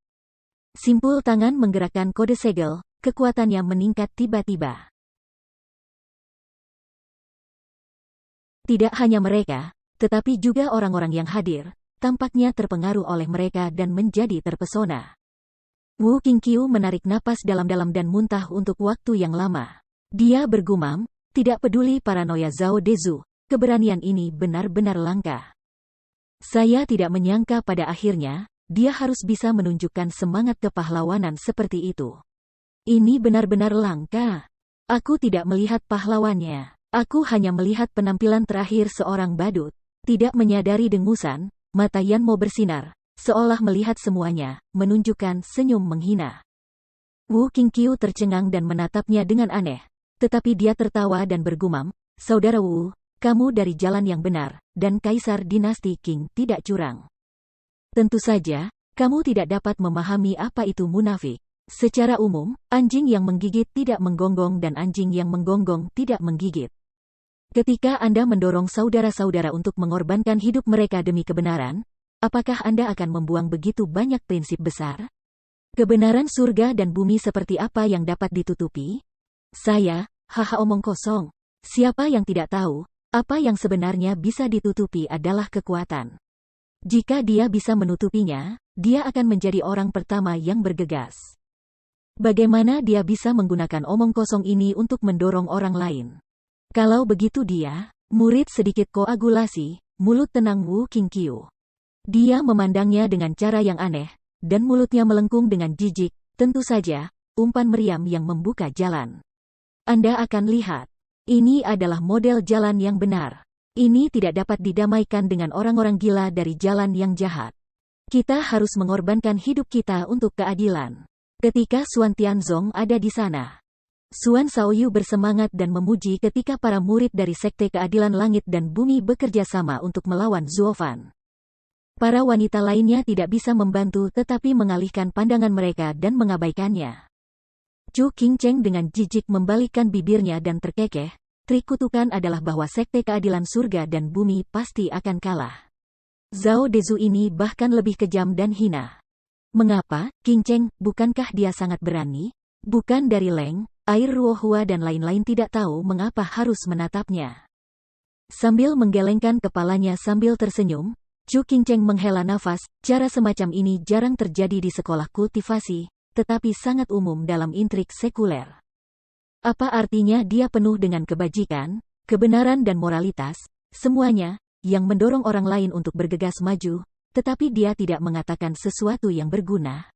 Simpul tangan menggerakkan kode segel, kekuatannya meningkat tiba-tiba. Tidak hanya mereka, tetapi juga orang-orang yang hadir, tampaknya terpengaruh oleh mereka dan menjadi terpesona. Wu Qingqiu menarik napas dalam-dalam dan muntah untuk waktu yang lama. Dia bergumam, tidak peduli paranoia Zhao Dezu, keberanian ini benar-benar langka. Saya tidak menyangka pada akhirnya, dia harus bisa menunjukkan semangat kepahlawanan seperti itu. Ini benar-benar langka. Aku tidak melihat pahlawannya. Aku hanya melihat penampilan terakhir seorang badut. Tidak menyadari dengusan, mata Yan Mo bersinar, seolah melihat semuanya, menunjukkan senyum menghina. Wu Qingqiu tercengang dan menatapnya dengan aneh. Tetapi dia tertawa dan bergumam, Saudara Wu, kamu dari jalan yang benar, dan Kaisar Dinasti Qing tidak curang. Tentu saja, kamu tidak dapat memahami apa itu munafik. Secara umum, anjing yang menggigit tidak menggonggong dan anjing yang menggonggong tidak menggigit. Ketika Anda mendorong saudara-saudara untuk mengorbankan hidup mereka demi kebenaran, apakah Anda akan membuang begitu banyak prinsip besar? Kebenaran surga dan bumi seperti apa yang dapat ditutupi? Saya, haha omong kosong. Siapa yang tidak tahu, Apa yang sebenarnya bisa ditutupi adalah kekuatan. Jika dia bisa menutupinya, dia akan menjadi orang pertama yang bergegas. Bagaimana dia bisa menggunakan omong kosong ini untuk mendorong orang lain? Kalau begitu dia, murid sedikit koagulasi, mulut tenang Wu Qingqiu. Dia memandangnya dengan cara yang aneh, dan mulutnya melengkung dengan jijik, tentu saja, umpan meriam yang membuka jalan. Anda akan lihat. Ini adalah model jalan yang benar. Ini tidak dapat didamaikan dengan orang-orang gila dari jalan yang jahat. Kita harus mengorbankan hidup kita untuk keadilan. Ketika Xuan Tianzong ada di sana, Xuan Shaoyu bersemangat dan memuji ketika para murid dari Sekte Keadilan Langit dan Bumi bekerja sama untuk melawan Zuofan. Para wanita lainnya tidak bisa membantu tetapi mengalihkan pandangan mereka dan mengabaikannya. Chu Qingcheng dengan jijik membalikkan bibirnya dan terkekeh, trik kutukan adalah bahwa Sekte Keadilan Surga dan Bumi pasti akan kalah. Zhao Dezu ini bahkan lebih kejam dan hina. Mengapa, Qingcheng, bukankah dia sangat berani? Bukan dari Leng, Air Ruohua dan lain-lain tidak tahu mengapa harus menatapnya. Sambil menggelengkan kepalanya sambil tersenyum, Chu Qingcheng menghela nafas, cara semacam ini jarang terjadi di sekolah kultivasi, tetapi sangat umum dalam intrik sekuler. Apa artinya dia penuh dengan kebajikan, kebenaran dan moralitas, semuanya, yang mendorong orang lain untuk bergegas maju, tetapi dia tidak mengatakan sesuatu yang berguna?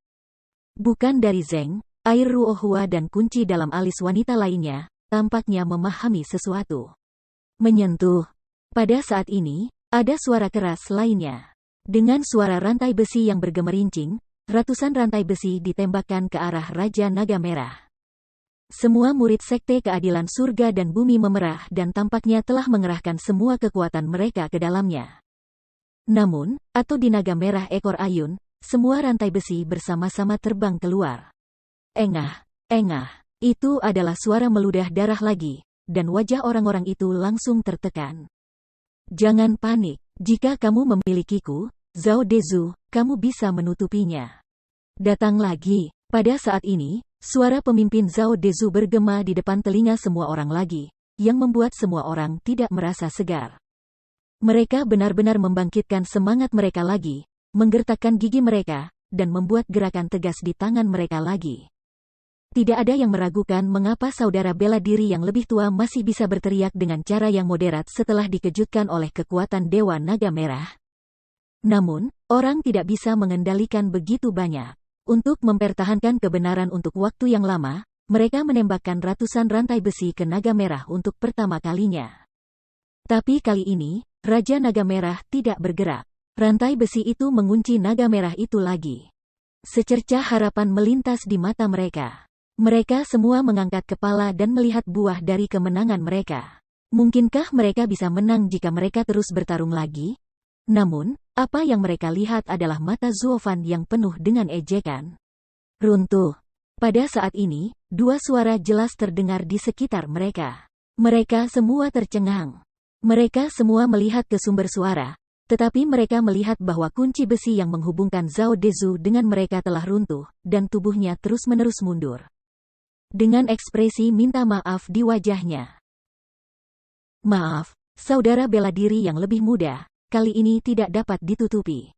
Bukan dari Zeng, Air Ruohua dan kunci dalam alis wanita lainnya, tampaknya memahami sesuatu. Menyentuh. Pada saat ini, ada suara keras lainnya. Dengan suara rantai besi yang bergemerincing, ratusan rantai besi ditembakkan ke arah Raja Naga Merah. Semua murid Sekte Keadilan Surga dan Bumi memerah dan tampaknya telah mengerahkan semua kekuatan mereka ke dalamnya. Namun, atau di Naga Merah ekor ayun, semua rantai besi bersama-sama terbang keluar. Engah, engah, itu adalah suara meludah darah lagi, dan wajah orang-orang itu langsung tertekan. Jangan panik, jika kamu memilikiku, Zhao Dezu, kamu bisa menutupinya. Datang lagi. Pada saat ini, suara pemimpin Zhao Dezu bergema di depan telinga semua orang lagi, yang membuat semua orang tidak merasa segar. Mereka benar-benar membangkitkan semangat mereka lagi, menggertakkan gigi mereka, dan membuat gerakan tegas di tangan mereka lagi. Tidak ada yang meragukan mengapa saudara bela diri yang lebih tua masih bisa berteriak dengan cara yang moderat setelah dikejutkan oleh kekuatan Dewa Naga Merah. Namun, orang tidak bisa mengendalikan begitu banyak. Untuk mempertahankan kebenaran untuk waktu yang lama, mereka menembakkan ratusan rantai besi ke Naga Merah untuk pertama kalinya. Tapi kali ini, Raja Naga Merah tidak bergerak. Rantai besi itu mengunci Naga Merah itu lagi. Secercah harapan melintas di mata mereka. Mereka semua mengangkat kepala dan melihat buah dari kemenangan mereka. Mungkinkah mereka bisa menang jika mereka terus bertarung lagi? Namun, apa yang mereka lihat adalah mata Zuofan yang penuh dengan ejekan. Runtuh. Pada saat ini, dua suara jelas terdengar di sekitar mereka. Mereka semua tercengang. Mereka semua melihat ke sumber suara, tetapi mereka melihat bahwa kunci besi yang menghubungkan Zhao Dezu dengan mereka telah runtuh, dan tubuhnya terus-menerus mundur. Dengan ekspresi minta maaf di wajahnya. Maaf, saudara bela diri yang lebih muda, kali ini tidak dapat ditutupi.